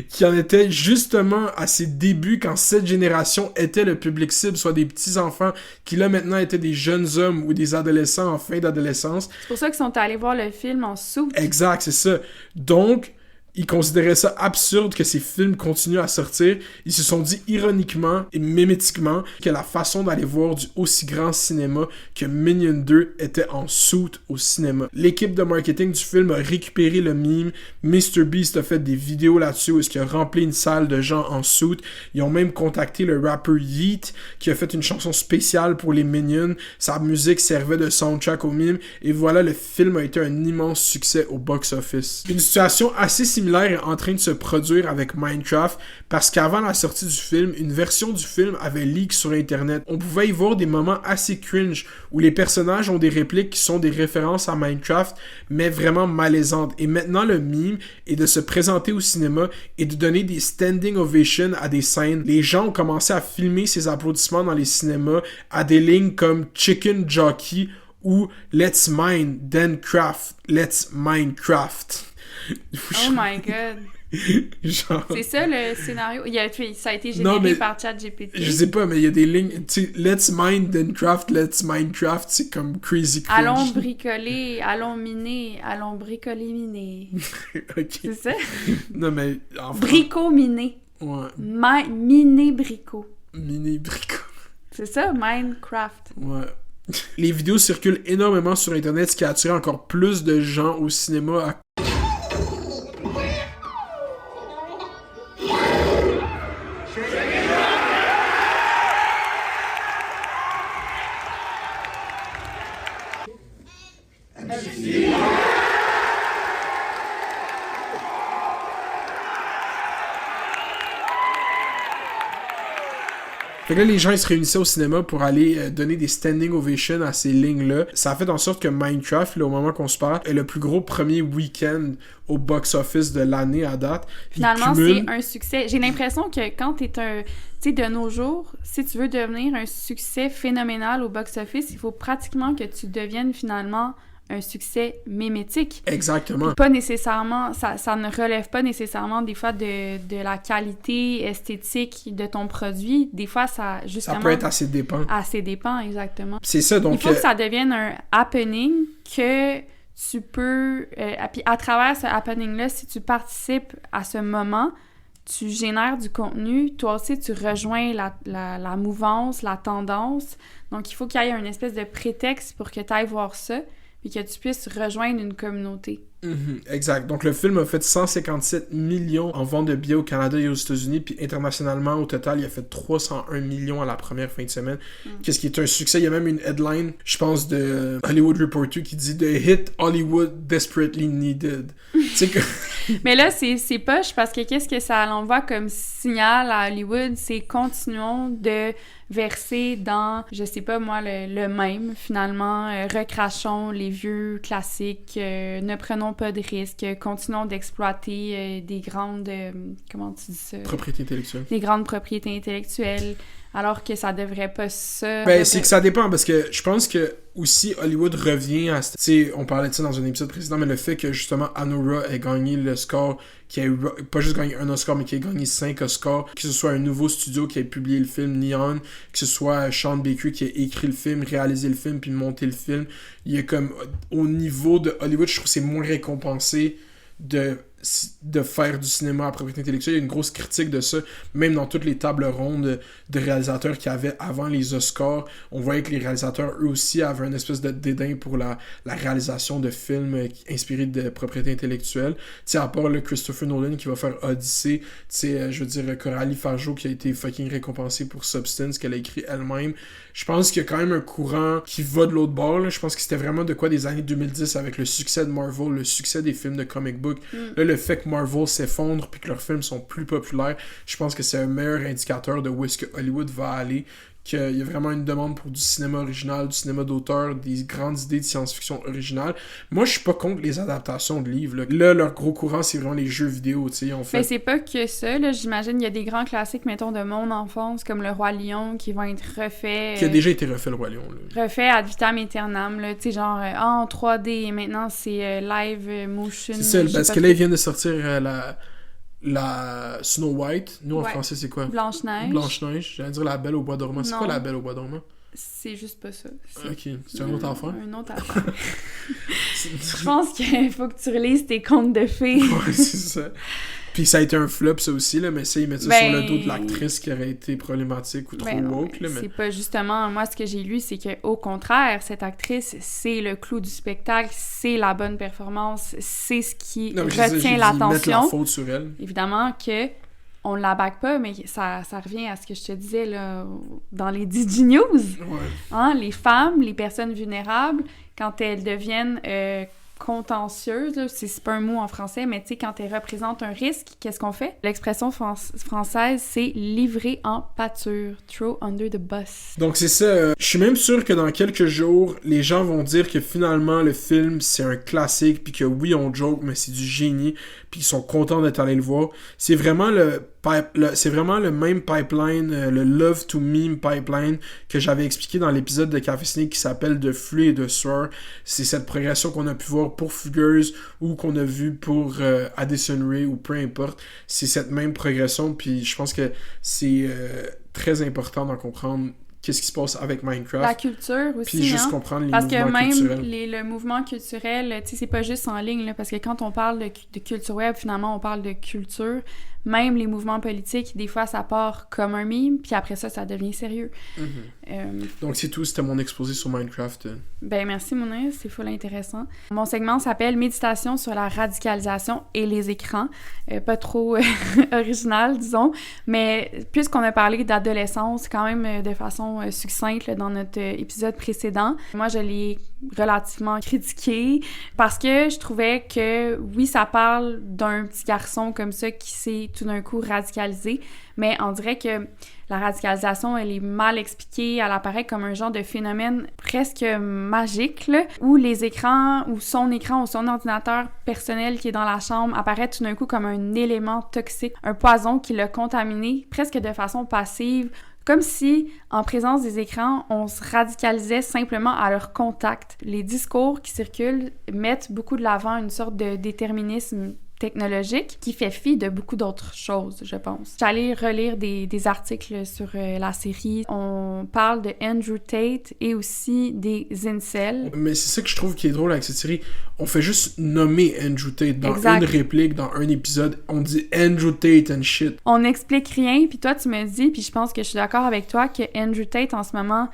Speaker 2: qui en était justement à ses débuts quand cette génération était le public cible, soit des petits-enfants qui là maintenant étaient des jeunes hommes ou des adolescents en fin d'adolescence.
Speaker 5: C'est pour ça qu'ils sont allés voir le film en soupe.
Speaker 2: Exact, c'est ça. Donc, ils considéraient ça absurde que ces films continuent à sortir. Ils se sont dit ironiquement et mimétiquement que la façon d'aller voir du aussi grand cinéma que Minion 2 était en suit au cinéma. L'équipe de marketing du film a récupéré le meme. MrBeast a fait des vidéos là-dessus où il a rempli une salle de gens en suit. Ils ont même contacté le rappeur Yeet qui a fait une chanson spéciale pour les Minions. Sa musique servait de soundtrack au meme. Et voilà, le film a été un immense succès au box-office. Une situation assez similaire est en train de se produire avec Minecraft parce qu'avant la sortie du film, une version du film avait leak sur internet. On pouvait y voir des moments assez cringe où les personnages ont des répliques qui sont des références à Minecraft mais vraiment malaisantes. Et maintenant le meme est de se présenter au cinéma et de donner des standing ovations à des scènes. Les gens ont commencé à filmer ces applaudissements dans les cinémas à des lignes comme Chicken Jockey ou Let's Mine, then Craft, Let's Minecraft.
Speaker 5: Oh my god.
Speaker 2: Genre...
Speaker 5: C'est ça le scénario. Ça a été généré par ChatGPT.
Speaker 2: Je sais pas, mais il y a des lignes. Tu sais, let's mine then craft, let's Minecraft, c'est comme crazy cringe.
Speaker 5: Allons bricoler, allons miner, allons bricoler miner.
Speaker 2: Ok.
Speaker 5: C'est ça?
Speaker 2: Non, mais. Enfin...
Speaker 5: Brico miner.
Speaker 2: Ouais.
Speaker 5: Miner brico.
Speaker 2: Miner brico.
Speaker 5: C'est ça, Minecraft.
Speaker 2: Ouais. Les vidéos circulent énormément sur Internet, ce qui a attiré encore plus de gens au cinéma. Fait que là, les gens, ils se réunissaient au cinéma pour aller donner des standing ovations à ces lignes-là. Ça a fait en sorte que Minecraft, là, au moment qu'on se parle, est le plus gros premier week-end au box-office de l'année à date.
Speaker 5: Finalement, c'est un succès. J'ai l'impression que quand t'es un... Tu sais, de nos jours, si tu veux devenir un succès phénoménal au box-office, il faut pratiquement que tu deviennes finalement un succès mémétique.
Speaker 2: Exactement.
Speaker 5: Puis pas nécessairement, ça ne relève pas nécessairement des fois de la qualité esthétique de ton produit. Des fois, ça, justement...
Speaker 2: Ça peut être assez dépend.
Speaker 5: Assez dépend, exactement.
Speaker 2: C'est ça, donc...
Speaker 5: Il faut que ça devienne un happening que tu peux... puis à travers ce happening-là, si tu participes à ce moment, tu génères du contenu, toi aussi, tu rejoins la mouvance, la tendance. Donc, il faut qu'il y ait un espèce de prétexte pour que tu ailles voir ça, puis que tu puisses rejoindre une communauté.
Speaker 2: Exact. Donc, le film a fait 157 millions en vente de billets au Canada et aux États-Unis, puis internationalement, au total, il a fait 301 millions à la première fin de semaine, qu'est-ce qui est un succès. Il y a même une headline, je pense, de Hollywood Reporter qui dit « The hit Hollywood desperately needed ».
Speaker 5: Mais là, c'est poche parce que qu'est-ce que ça l'envoie comme signal à Hollywood? C'est continuons de verser dans, je sais pas moi, le même, finalement. Recrachons les vieux classiques, ne prenons pas de risques, continuons d'exploiter des grandes... comment tu dis ça?
Speaker 2: Propriétés intellectuelles.
Speaker 5: Des grandes propriétés intellectuelles, alors que ça devrait pas ça...
Speaker 2: Ben, c'est que ça dépend, parce que je pense que aussi Hollywood revient à... Tu sais, on parlait de ça dans un épisode précédent, mais le fait que justement Anora ait gagné le score, qui a pas juste gagné un Oscar, mais qui a gagné 5 Oscars, que ce soit un nouveau studio qui a publié le film Neon, que ce soit Sean Baker qui a écrit le film, réalisé le film, puis monté le film, il y a comme... Au niveau de Hollywood, je trouve que c'est moins récompensé de faire du cinéma à propriété intellectuelle. Il y a une grosse critique de ça, même dans toutes les tables rondes de réalisateurs qu'il y avait avant les Oscars. On voyait que les réalisateurs, eux aussi, avaient une espèce de dédain pour la réalisation de films inspirés de propriété intellectuelle. Tu sais, à part le Christopher Nolan qui va faire Odyssey, tu sais, je veux dire, Coralie Fargeau qui a été fucking récompensée pour Substance, qu'elle a écrit elle-même. Je pense qu'il y a quand même un courant qui va de l'autre bord, là. Je pense que c'était vraiment de quoi des années 2010 avec le succès de Marvel, le succès des films de comic book. Là, le fait que Marvel s'effondre puis que leurs films sont plus populaires, je pense que c'est un meilleur indicateur de où est-ce que Hollywood va aller, qu'il y a vraiment une demande pour du cinéma original, du cinéma d'auteur, des grandes idées de science-fiction originales. Moi, je suis pas contre les adaptations de livres. Là, leur gros courant, c'est vraiment les jeux vidéo, tu sais, en fait.
Speaker 5: Mais c'est pas que ça, là. J'imagine il y a des grands classiques, mettons, de mon enfance, comme Le Roi Lion, qui vont être refaits...
Speaker 2: Qui a déjà été refait, Le Roi Lion, là.
Speaker 5: Refait ad vitam aeternam, là. Tu sais, genre, en 3D, et maintenant, c'est live motion.
Speaker 2: C'est ça, parce que là, ils viennent de sortir la Snow White. Nous, en français, c'est quoi?
Speaker 5: Blanche-Neige.
Speaker 2: Blanche-Neige. J'allais dire La Belle au Bois dormant. C'est quoi La Belle au Bois dormant?
Speaker 5: C'est juste pas ça.
Speaker 2: Ok. C'est un autre affaire?
Speaker 5: Un autre affaire. Je pense qu'il faut que tu relises tes contes de fées.
Speaker 2: Ouais, c'est ça. Puis ça a été un flop, ça aussi, là, mais ça, ils mettent ça sur le dos de l'actrice qui aurait été problématique ou trop woke. Là, mais...
Speaker 5: C'est pas justement... Moi, ce que j'ai lu, c'est qu'au contraire, cette actrice, c'est le clou du spectacle, c'est la bonne performance, c'est ce qui retient l'attention.
Speaker 2: Mettre la faute sur elle.
Speaker 5: Évidemment que on la back pas, mais ça revient à ce que je te disais là, dans les DG News.
Speaker 2: Ouais.
Speaker 5: Hein, les femmes, les personnes vulnérables, quand elles deviennent contentieuses, là, c'est pas un mot en français, mais tu sais, quand elles représentent un risque, qu'est-ce qu'on fait? L'expression française, c'est « livrer en pâture »,« throw under the bus ».
Speaker 2: Donc c'est ça. Je suis même sûr que dans quelques jours, les gens vont dire que finalement, le film, c'est un classique, puis que oui, on joke, mais c'est du génie, puis ils sont contents d'être allés le voir. C'est vraiment c'est vraiment le même pipeline, le Love to Meme pipeline que j'avais expliqué dans l'épisode de Café Ciné qui s'appelle De flux et de sueur. C'est cette progression qu'on a pu voir pour Fugueuse ou qu'on a vu pour Addison Rae ou peu importe. C'est cette même progression, puis je pense que c'est très important d'en comprendre qu'est-ce qui se passe avec Minecraft.
Speaker 5: La culture aussi,
Speaker 2: puis juste comprendre les
Speaker 5: parce
Speaker 2: mouvements
Speaker 5: que même
Speaker 2: culturels.
Speaker 5: le mouvement culturel, tu sais, c'est pas juste en ligne, là, parce que quand on parle de culture web, finalement, on parle de culture. Même les mouvements politiques, des fois, ça part comme un meme, puis après ça devient sérieux.
Speaker 2: Donc, c'est tout. C'était mon exposé sur Minecraft.
Speaker 5: Ben merci, Mounir. C'est full intéressant. Mon segment s'appelle « Méditation sur la radicalisation et les écrans ». Pas trop original, disons. Mais puisqu'on a parlé d'adolescence, quand même de façon succincte là, dans notre épisode précédent, moi, je l'ai relativement critiqué parce que je trouvais que, oui, ça parle d'un petit garçon comme ça qui s'est tout d'un coup radicalisé, mais on dirait que la radicalisation, elle est mal expliquée, elle apparaît comme un genre de phénomène presque magique, là, où les écrans, ou son écran, ou son ordinateur personnel qui est dans la chambre apparaît tout d'un coup comme un élément toxique, un poison qui l'a contaminé presque de façon passive, comme si, en présence des écrans, on se radicalisait simplement à leur contact. Les discours qui circulent mettent beaucoup de l'avant une sorte de déterminisme technologique qui fait fi de beaucoup d'autres choses, je pense. J'allais relire des articles sur la série. On parle de Andrew Tate et aussi des incels.
Speaker 2: Mais c'est ça que je trouve qui est drôle avec cette série. On fait juste nommer Andrew Tate dans une réplique, dans un épisode. On dit Andrew Tate and shit.
Speaker 5: On n'explique rien, puis toi, tu me dis, puis je pense que je suis d'accord avec toi, que Andrew Tate, en ce moment,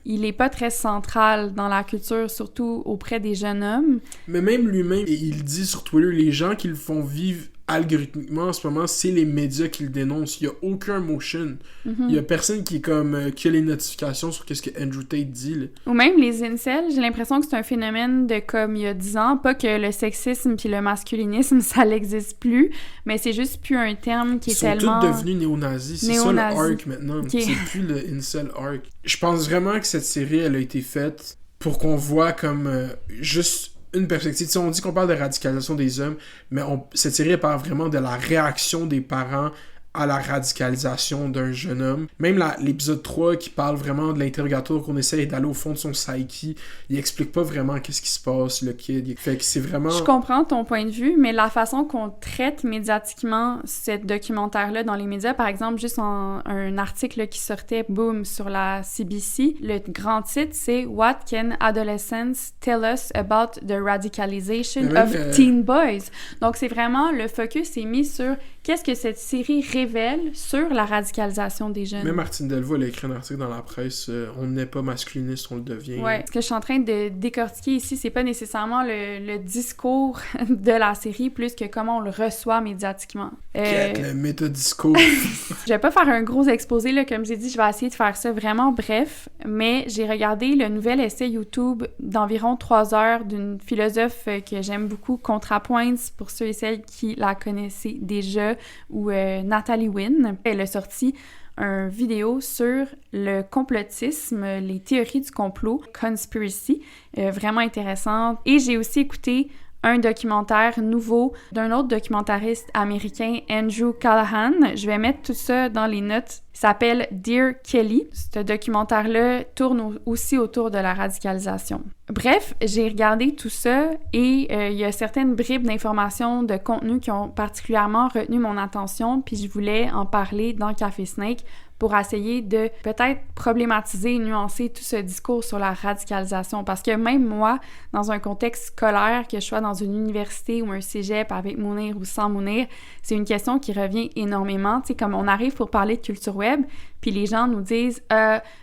Speaker 5: il est pas très central dans la culture, surtout auprès des jeunes hommes.
Speaker 2: Mais même lui-même, il dit sur Twitter, les gens qui le font vivre algorithmiquement en ce moment, c'est les médias qui le dénoncent. Il y a aucun motion. Il y a personne qui est comme qui a les notifications sur qu'est-ce que Andrew Tate dit. Là.
Speaker 5: Ou même les incels, j'ai l'impression que c'est un phénomène de comme il y a 10 ans, pas que le sexisme puis le masculinisme, ça n'existe plus, mais c'est juste plus un terme qui est tellement...
Speaker 2: Ils sont tous devenus néo-nazis. C'est ça le arc maintenant. Okay. C'est plus le incel arc. Je pense vraiment que cette série, elle a été faite pour qu'on voit comme juste une perspective. T'sais, on dit qu'on parle de radicalisation des hommes, mais cette série elle parle vraiment de la réaction des parents à la radicalisation d'un jeune homme. Même l'épisode 3 qui parle vraiment de l'interrogatoire, qu'on essaye d'aller au fond de son psyche, il explique pas vraiment qu'est-ce qui se passe, le kid. Fait que c'est vraiment...
Speaker 5: Je comprends ton point de vue, mais la façon qu'on traite médiatiquement ce documentaire-là dans les médias, par exemple, juste un article là, qui sortait, boom, sur la CBC, le grand titre, c'est « What can adolescents tell us about the radicalization of teen boys? » Donc, c'est vraiment, le focus est mis sur qu'est-ce que cette série révèle sur la radicalisation des jeunes.
Speaker 2: Même Martine Delvaux, elle a écrit un article dans la presse, on n'est pas masculiniste, on le devient.
Speaker 5: Ouais, ce que je suis en train de décortiquer ici, c'est pas nécessairement le discours de la série, plus que comment on le reçoit médiatiquement.
Speaker 2: Le métadiscours.
Speaker 5: Je vais pas faire un gros exposé, là, comme j'ai dit, je vais essayer de faire ça vraiment bref, mais j'ai regardé le nouvel essai YouTube d'environ 3 heures d'une philosophe que j'aime beaucoup, ContraPoints, pour ceux et celles qui la connaissaient déjà, ou Natalie Wynn. Elle a sorti une vidéo sur le complotisme, les théories du complot, Conspiracy, vraiment intéressante. Et j'ai aussi écouté un documentaire nouveau d'un autre documentariste américain, Andrew Callahan. Je vais mettre tout ça dans les notes. Il s'appelle Dear Kelly. Ce documentaire-là tourne aussi autour de la radicalisation. Bref, j'ai regardé tout ça et il y a certaines bribes d'informations, de contenu qui ont particulièrement retenu mon attention, puis je voulais en parler dans Café Snake pour essayer de peut-être problématiser et nuancer tout ce discours sur la radicalisation. Parce que même moi, dans un contexte scolaire, que je sois dans une université ou un cégep avec Mounir ou sans Mounir, c'est une question qui revient énormément. Tu sais, comme on arrive pour parler de culture web, puis les gens nous disent «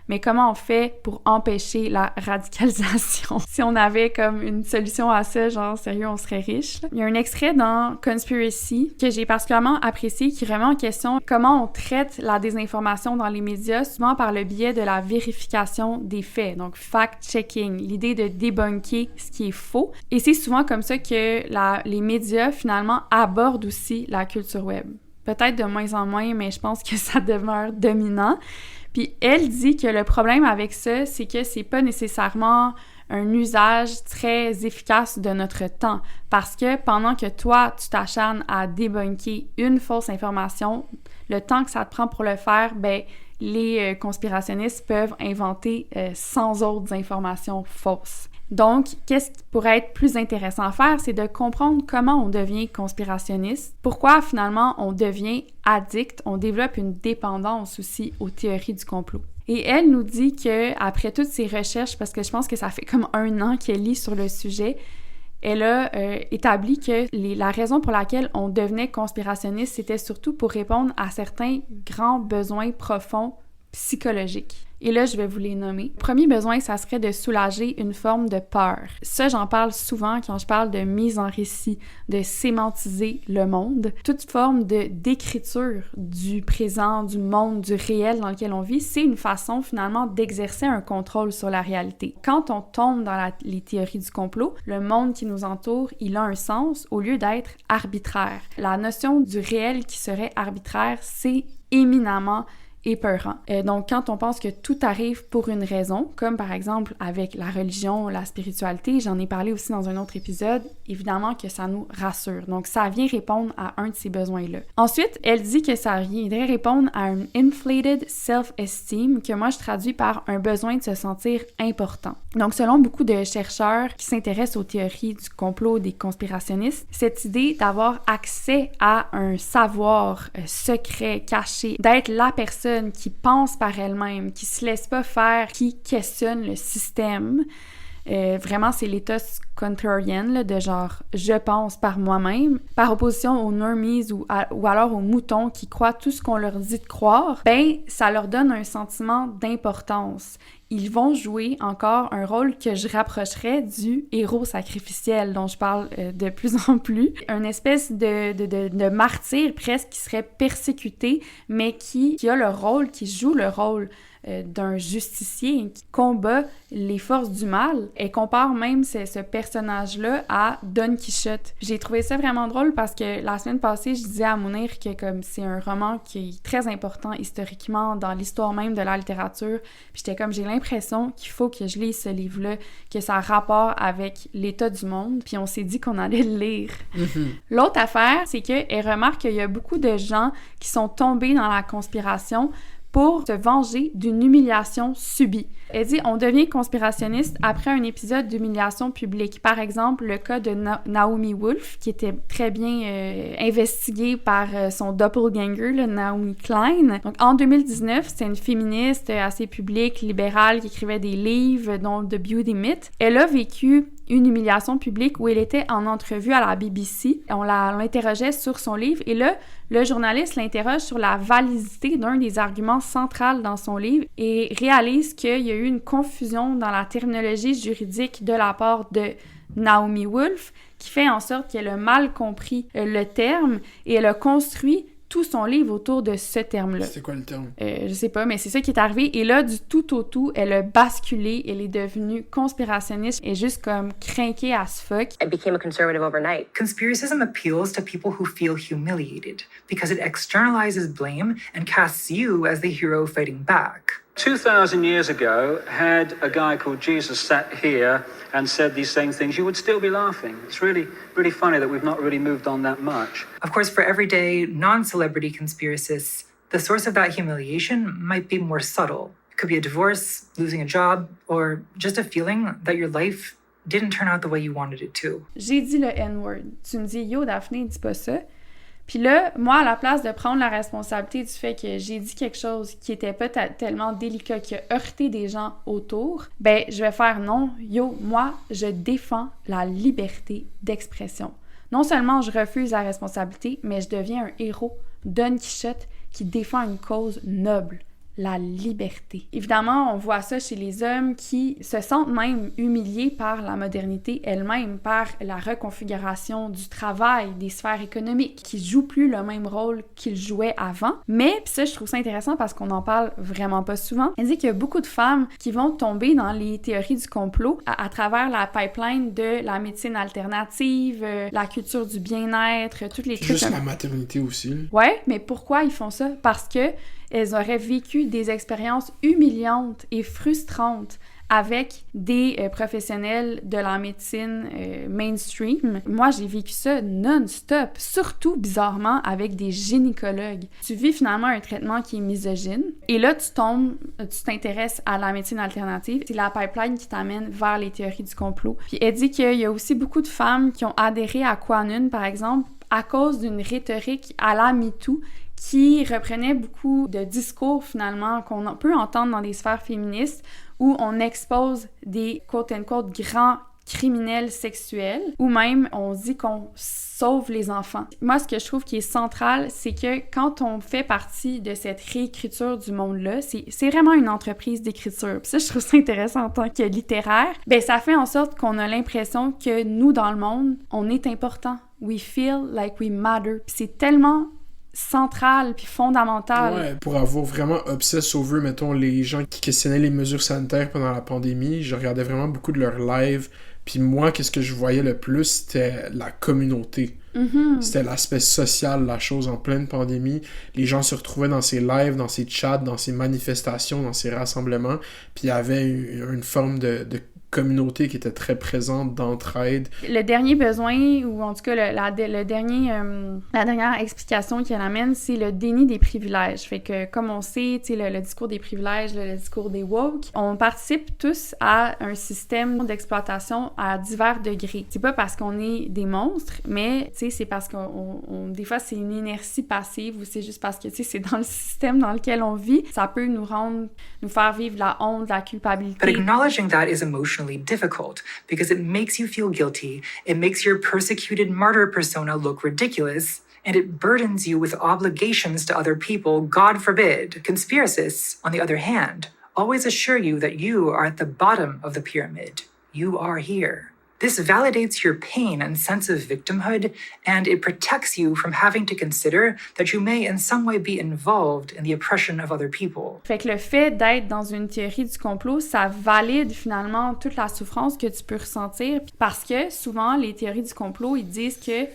Speaker 5: mais comment on fait pour empêcher la radicalisation? » Si on avait comme une solution à ça, genre, sérieux, on serait riche. Il y a un extrait dans Conspiracy que j'ai particulièrement apprécié qui remet en question comment on traite la désinformation dans les médias, souvent par le biais de la vérification des faits, donc fact-checking, l'idée de débunker ce qui est faux. Et c'est souvent comme ça que les médias, finalement, abordent aussi la culture web. Peut-être de moins en moins, mais je pense que ça demeure dominant. Puis elle dit que le problème avec ça, c'est que c'est pas nécessairement un usage très efficace de notre temps. Parce que pendant que toi, tu t'acharnes à débunker une fausse information, le temps que ça te prend pour le faire, ben les conspirationnistes peuvent inventer sans autres informations fausses. Donc, qu'est-ce qui pourrait être plus intéressant à faire, c'est de comprendre comment on devient conspirationniste, pourquoi finalement on devient addict, on développe une dépendance aussi aux théories du complot. Et elle nous dit que après toutes ces recherches, parce que je pense que ça fait comme 1 an qu'elle lit sur le sujet, elle a établi que la raison pour laquelle on devenait conspirationniste, c'était surtout pour répondre à certains grands besoins profonds psychologiques. Et là, je vais vous les nommer. Le premier besoin, ça serait de soulager une forme de peur. Ça, j'en parle souvent quand je parle de mise en récit, de sémantiser le monde. Toute forme d'écriture du présent, du monde, du réel dans lequel on vit, c'est une façon finalement d'exercer un contrôle sur la réalité. Quand on tombe dans les théories du complot, le monde qui nous entoure, il a un sens au lieu d'être arbitraire. La notion du réel qui serait arbitraire, c'est éminemment épeurant. Donc, quand on pense que tout arrive pour une raison, comme par exemple avec la religion, la spiritualité, j'en ai parlé aussi dans un autre épisode, évidemment que ça nous rassure. Donc, ça vient répondre à un de ces besoins-là. Ensuite, elle dit que ça viendrait répondre à un inflated self-esteem, que moi je traduis par un besoin de se sentir important. Donc, selon beaucoup de chercheurs qui s'intéressent aux théories du complot des conspirationnistes, cette idée d'avoir accès à un savoir secret, caché, d'être la personne qui pense par elle-même, qui se laisse pas faire, qui questionne le système. Vraiment, c'est l'état contrarian, là, de genre « je pense par moi-même », par opposition aux normies ou alors aux moutons qui croient tout ce qu'on leur dit de croire, ben ça leur donne un sentiment d'importance. Ils vont jouer encore un rôle que je rapprocherais du héros sacrificiel dont je parle de plus en plus. Une espèce de martyr presque qui serait persécuté, mais qui a le rôle, qui joue le rôle d'un justicier qui combat les forces du mal. Elle compare même ce personnage-là à Don Quichotte. J'ai trouvé ça vraiment drôle parce que la semaine passée, je disais à Mounir que comme c'est un roman qui est très important historiquement dans l'histoire même de la littérature, puis j'étais comme, j'ai l'impression qu'il faut que je lise ce livre-là, que ça a rapport avec l'état du monde, puis on s'est dit qu'on allait le lire. Mm-hmm. L'autre affaire, c'est qu'elle remarque qu'il y a beaucoup de gens qui sont tombés dans la conspiration pour se venger d'une humiliation subie. Elle dit, on devient conspirationniste après un épisode d'humiliation publique. Par exemple, le cas de Naomi Wolf, qui était très bien investigué par son doppelganger, le Naomi Klein. Donc, en 2019, c'était une féministe assez publique, libérale, qui écrivait des livres, dont The Beauty Myth. Elle a vécu une humiliation publique où elle était en entrevue à la BBC. On l'interrogeait sur son livre et là, le journaliste l'interroge sur la validité d'un des arguments centraux dans son livre et réalise qu'il y a eu une confusion dans la terminologie juridique de la part de Naomi Wolf qui fait en sorte qu'elle a mal compris le terme et elle a construit tout son livre autour de ce terme-là.
Speaker 2: C'est quoi le terme?
Speaker 5: Je sais pas, mais c'est ça qui est arrivé. Et là, du tout au tout, elle a basculé, elle est devenue conspirationniste et juste comme crinquée as fuck.
Speaker 4: I became a conservative overnight. Conspiracism appeals to people who feel humiliated because it externalizes blame and casts you as the hero fighting back.
Speaker 6: 2,000 years ago, had a guy called Jesus sat here and said these same things, you would still be laughing. It's really, really funny that we've not really moved on that much.
Speaker 4: Of course, for everyday, non-celebrity conspiracists, the source of that humiliation might be more subtle. It could be a divorce, losing a job, or just a feeling that your life didn't turn out the way you wanted it to.
Speaker 5: J'ai dit le N-word. Tu me dis, yo, Daphné, dis pas ça. Puis là, moi, à la place de prendre la responsabilité du fait que j'ai dit quelque chose qui était peut-être tellement délicat, qui a heurté des gens autour, ben, je vais faire non, yo, moi, je défends la liberté d'expression. Non seulement je refuse la responsabilité, mais je deviens un héros, Don Quichotte, qui défend une cause noble. La liberté. Évidemment, on voit ça chez les hommes qui se sentent même humiliés par la modernité elle-même, par la reconfiguration du travail, des sphères économiques, qui jouent plus le même rôle qu'ils jouaient avant. Mais, pis ça, je trouve ça intéressant parce qu'on en parle vraiment pas souvent. Elle dit qu'il y a beaucoup de femmes qui vont tomber dans les théories du complot à travers la pipeline de la médecine alternative, la culture du bien-être, toutes les trucs.
Speaker 2: Juste la maternité aussi.
Speaker 5: Ouais, mais pourquoi ils font ça? Parce que elles auraient vécu des expériences humiliantes et frustrantes avec des professionnels de la médecine mainstream. Moi, j'ai vécu ça non-stop, surtout bizarrement avec des gynécologues. Tu vis finalement un traitement qui est misogyne et là, tu t'intéresses à la médecine alternative. C'est la pipeline qui t'amène vers les théories du complot. Puis elle dit qu'il y a aussi beaucoup de femmes qui ont adhéré à QAnon, par exemple, à cause d'une rhétorique à la MeToo qui reprenait beaucoup de discours, finalement, qu'on peut entendre dans des sphères féministes où on expose des « quote-unquote » grands criminels sexuels, ou même on dit qu'on sauve les enfants. Moi, ce que je trouve qui est central, c'est que quand on fait partie de cette réécriture du monde-là, c'est vraiment une entreprise d'écriture. Puis ça, je trouve ça intéressant en tant que littéraire. Ben, ça fait en sorte qu'on a l'impression que nous, dans le monde, on est important. We feel like we matter. Puis c'est tellement central puis fondamental.
Speaker 2: Ouais, pour avoir vraiment obsessé over, mettons, les gens qui questionnaient les mesures sanitaires pendant la pandémie, je regardais vraiment beaucoup de leurs lives. Puis moi, qu'est-ce que je voyais le plus, c'était la communauté. Mm-hmm. C'était l'aspect social de la chose en pleine pandémie. Les gens se retrouvaient dans ces lives, dans ces chats, dans ces manifestations, dans ces rassemblements. Puis il y avait une forme de communauté qui était très présente, d'entraide.
Speaker 5: Le dernier besoin, ou en tout cas la dernière explication qu'elle amène, c'est le déni des privilèges. Fait que, comme on sait, le discours des privilèges, le discours des woke, on participe tous à un système d'exploitation à divers degrés. C'est pas parce qu'on est des monstres, mais c'est parce qu'on des fois, c'est une inertie passive ou c'est juste parce que c'est dans le système dans lequel on vit. Ça peut nous faire vivre la honte, la culpabilité.
Speaker 4: But acknowledging that is emotionally difficult because it makes you feel guilty, it makes your persecuted martyr persona look ridiculous, and it burdens you with obligations to other people, God forbid. Conspiracists, on the other hand, always assure you that you are at the bottom of the pyramid. You are here. This validates your pain and sense of victimhood, and it protects you from having to consider that you may in some way be involved in the oppression of other people.
Speaker 5: Fait que le fait d'être dans une théorie du complot, ça valide finalement toute la souffrance que tu peux ressentir, parce que souvent, les théories du complot, ils disent que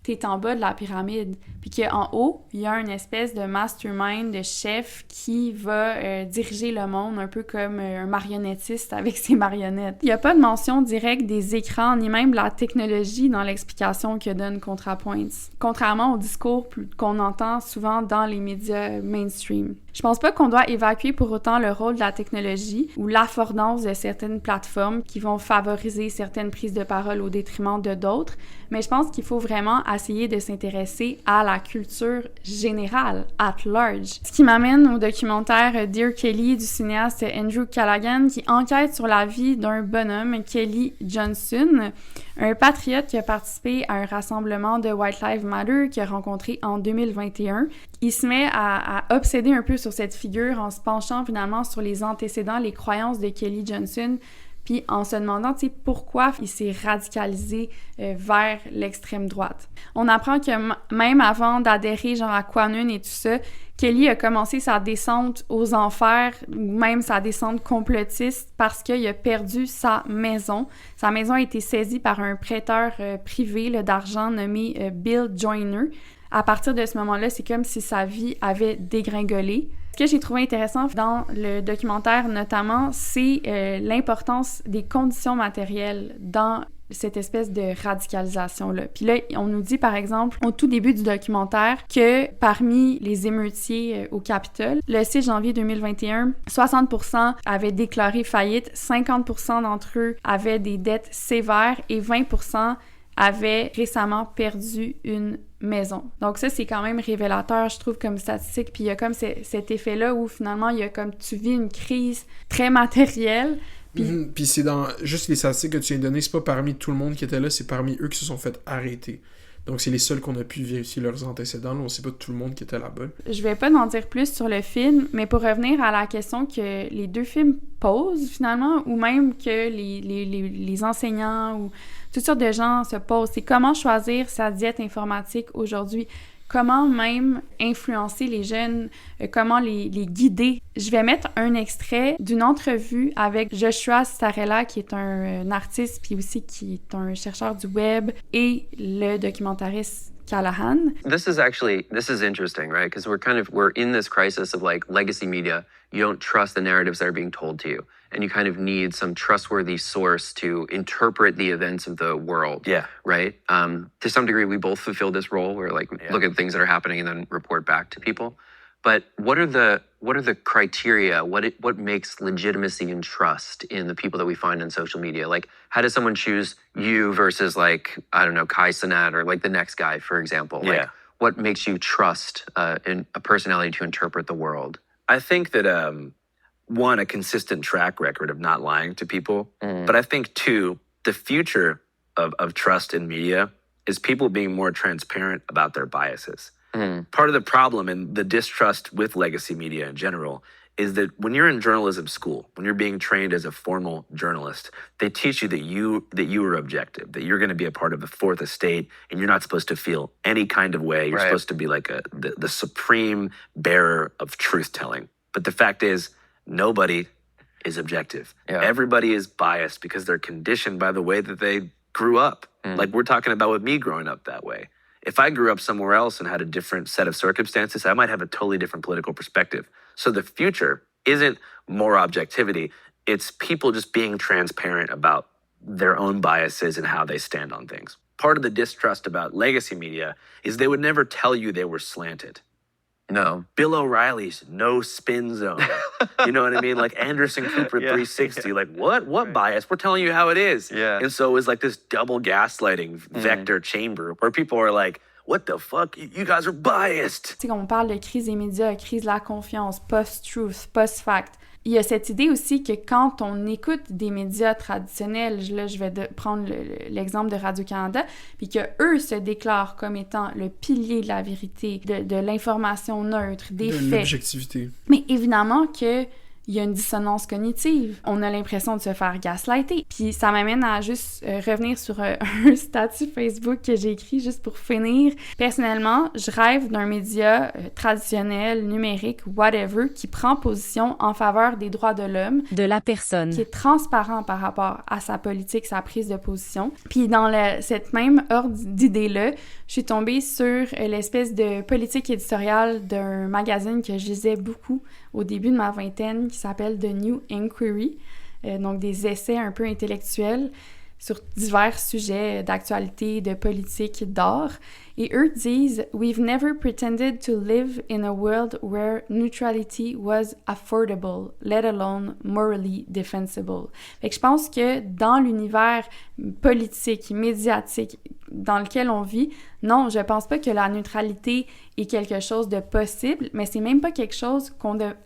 Speaker 5: t'es en bas de la pyramide, puis qu'en haut, il y a une espèce de mastermind, de chef qui va diriger le monde, un peu comme un marionnettiste avec ses marionnettes. Il n'y a pas de mention directe des écrans, ni même de la technologie dans l'explication que donne ContraPoints, contrairement au discours qu'on entend souvent dans les médias mainstream. Je pense pas qu'on doit évacuer pour autant le rôle de la technologie ou l'affordance de certaines plateformes qui vont favoriser certaines prises de parole au détriment de d'autres, mais je pense qu'il faut vraiment essayer de s'intéresser à la culture générale, at large. Ce qui m'amène au documentaire Dear Kelly du cinéaste Andrew Callaghan qui enquête sur la vie d'un bonhomme, Kelly Johnson, un patriote qui a participé à un rassemblement de White Lives Matter qu'il a rencontré en 2021. Il se met à obséder un peu sur cette figure en se penchant finalement sur les antécédents, les croyances de Kelly Johnson, puis en se demandant, pourquoi il s'est radicalisé vers l'extrême droite. On apprend que même avant d'adhérer à QAnon et tout ça, Kelly a commencé sa descente aux enfers, ou même sa descente complotiste, parce qu'il a perdu sa maison. Sa maison a été saisie par un prêteur privé d'argent nommé Bill Joyner. À partir de ce moment-là, c'est comme si sa vie avait dégringolé. Ce que j'ai trouvé intéressant dans le documentaire, notamment, c'est l'importance des conditions matérielles dans cette espèce de radicalisation-là. Puis là, on nous dit, par exemple, au tout début du documentaire, que parmi les émeutiers au Capitole, le 6 janvier 2021, 60% avaient déclaré faillite, 50% d'entre eux avaient des dettes sévères et 20% avaient récemment perdu une maison. Donc ça, c'est quand même révélateur, je trouve, comme statistique. Puis il y a comme cet effet-là où finalement, il y a comme tu vis une crise très matérielle.
Speaker 2: Puis c'est dans juste les statistiques que tu viens de donner, c'est pas parmi tout le monde qui était là, c'est parmi eux qui se sont fait arrêter. Donc c'est les seuls qu'on a pu vérifier leurs antécédents. Là, on sait pas tout le monde qui était là-bas.
Speaker 5: Je vais pas en dire plus sur le film, mais pour revenir à la question que les deux films posent finalement, ou même que les enseignants ou toutes sortes de gens se posent, c'est comment choisir sa diète informatique aujourd'hui. Comment même influencer les jeunes, comment les guider. Je vais mettre un extrait d'une entrevue avec Joshua Starella, qui est un artiste, puis aussi qui est un chercheur du web, et le documentariste Callahan.
Speaker 8: This is interesting, right? Because we're in this crisis of legacy media. You don't trust the narratives that are being told to you. and you kind of need some trustworthy source to interpret the events of the world.
Speaker 7: Yeah.
Speaker 8: Right? To some degree, we both fulfill this role where like look at things that are happening and then report back to people. But what are the criteria? What makes legitimacy and trust in the people that we find in social media? Like, how does someone choose you versus like, I don't know, Kai Cenat or like the next guy, for example?
Speaker 7: Yeah.
Speaker 8: Like, what makes you trust in a personality to interpret the world?
Speaker 7: I think that one, a consistent track record of not lying to people, but I think two, the future of trust in media is people being more transparent about their biases. Part of the problem and the distrust with legacy media in general is that when you're in journalism school, when you're being trained as a formal journalist, they teach you that you are objective, that you're going to be a part of the fourth estate, and you're not supposed to feel any kind of way. You're supposed to be like the supreme bearer of truth-telling. But the fact is, nobody is objective.
Speaker 8: Yeah.
Speaker 7: Everybody is biased because they're conditioned by the way that they grew up. Like we're talking about with me growing up that way. If I grew up somewhere else and had a different set of circumstances, I might have a totally different political perspective. So the future isn't more objectivity. It's people just being transparent about their own biases and how they stand on things. Part of the distrust about legacy media is they would never tell you they were slanted.
Speaker 8: No.
Speaker 7: Bill O'Reilly's no spin zone. You know what I mean? Like Anderson Cooper 360. Like what bias? We're telling you how it is.
Speaker 8: Yeah.
Speaker 7: And so it was like this double gaslighting vector chamber where people are like, what the fuck? You guys are biased.
Speaker 5: Tu sais, on parle de crise des médias, crise de la confiance, post-truth, post-fact. Il y a cette idée aussi que quand on écoute des médias traditionnels, là, je vais prendre l'exemple de Radio-Canada, puis qu'eux se déclarent comme étant le pilier de la vérité, de l'information neutre, des faits.
Speaker 2: De l'objectivité.
Speaker 5: Mais évidemment que il y a une dissonance cognitive. On a l'impression de se faire gaslighter. Puis ça m'amène à juste revenir sur un statut Facebook que j'ai écrit juste pour finir. Personnellement, je rêve d'un média traditionnel, numérique, whatever, qui prend position en faveur des droits de l'homme.
Speaker 22: De la personne.
Speaker 5: Qui est transparent par rapport à sa politique, sa prise de position. Puis dans cette même ordre d'idées-là, je suis tombée sur l'espèce de politique éditoriale d'un magazine que je lisais beaucoup au début de ma vingtaine, qui s'appelle The New Inquiry, donc des essais un peu intellectuels sur divers sujets d'actualité, de politique, d'art. Et eux disent « We've never pretended to live in a world where neutrality was affordable, let alone morally defensible. » Fait que je pense que dans l'univers politique, médiatique dans lequel on vit, non, je pense pas que la neutralité est quelque chose de possible, mais c'est même pas quelque chose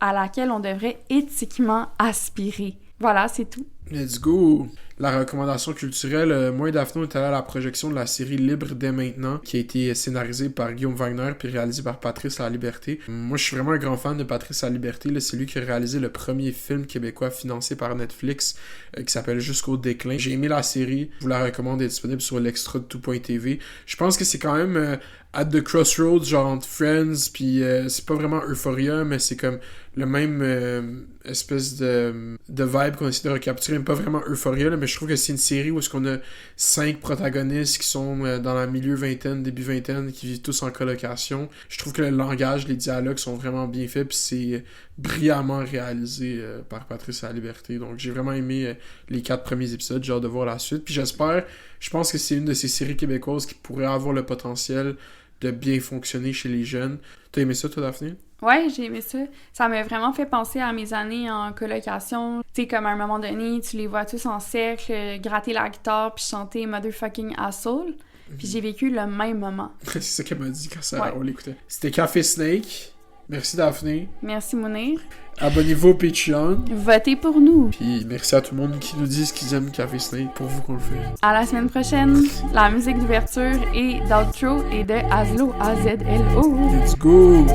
Speaker 5: à laquelle on devrait éthiquement aspirer. Voilà, c'est tout.
Speaker 2: Let's go! La recommandation culturelle, moi et Daphné, on est allés à la projection de la série Libre dès maintenant, qui a été scénarisée par Guillaume Wagner puis réalisée par Patrice Laliberté. Moi, je suis vraiment un grand fan de Patrice Laliberté. Là, c'est lui qui a réalisé le premier film québécois financé par Netflix, qui s'appelle Jusqu'au déclin. J'ai aimé la série, je vous la recommande, elle est disponible sur l'extra de tout.tv. Je pense que c'est quand même at the crossroads, genre entre Friends, puis c'est pas vraiment Euphoria, mais c'est comme le même espèce de vibe qu'on essaie de recapturer, mais pas vraiment Euphoria, là, mais je trouve que c'est une série où est-ce qu'on a 5 protagonistes qui sont dans la milieu vingtaine, début vingtaine, qui vivent tous en colocation. Je trouve que le langage, les dialogues sont vraiment bien faits, puis c'est brillamment réalisé par Patrice Laliberté. Donc j'ai vraiment aimé les 4 premiers épisodes, j'ai hâte de voir la suite, puis je pense que c'est une de ces séries québécoises qui pourrait avoir le potentiel de bien fonctionner chez les jeunes. T'as aimé ça, toi, Daphné?
Speaker 5: Ouais, j'ai aimé ça. Ça m'a vraiment fait penser à mes années en colocation. Tu sais, comme à un moment donné, tu les vois tous en cercle, gratter la guitare puis chanter « Motherfucking Asshole ». Puis j'ai vécu le même moment.
Speaker 2: C'est ça qu'elle m'a dit quand on l'écoutait. C'était Café Snake. Merci, Daphné.
Speaker 5: Merci, Mounir.
Speaker 2: Abonnez-vous au Patreon.
Speaker 5: Votez pour nous.
Speaker 2: Puis merci à tout le monde qui nous dit qu'ils aiment Café Snake. Pour vous qu'on le fait.
Speaker 5: À la semaine prochaine. La musique d'ouverture et d'outro est de Azlo, A-Z-L-O.
Speaker 2: Let's go!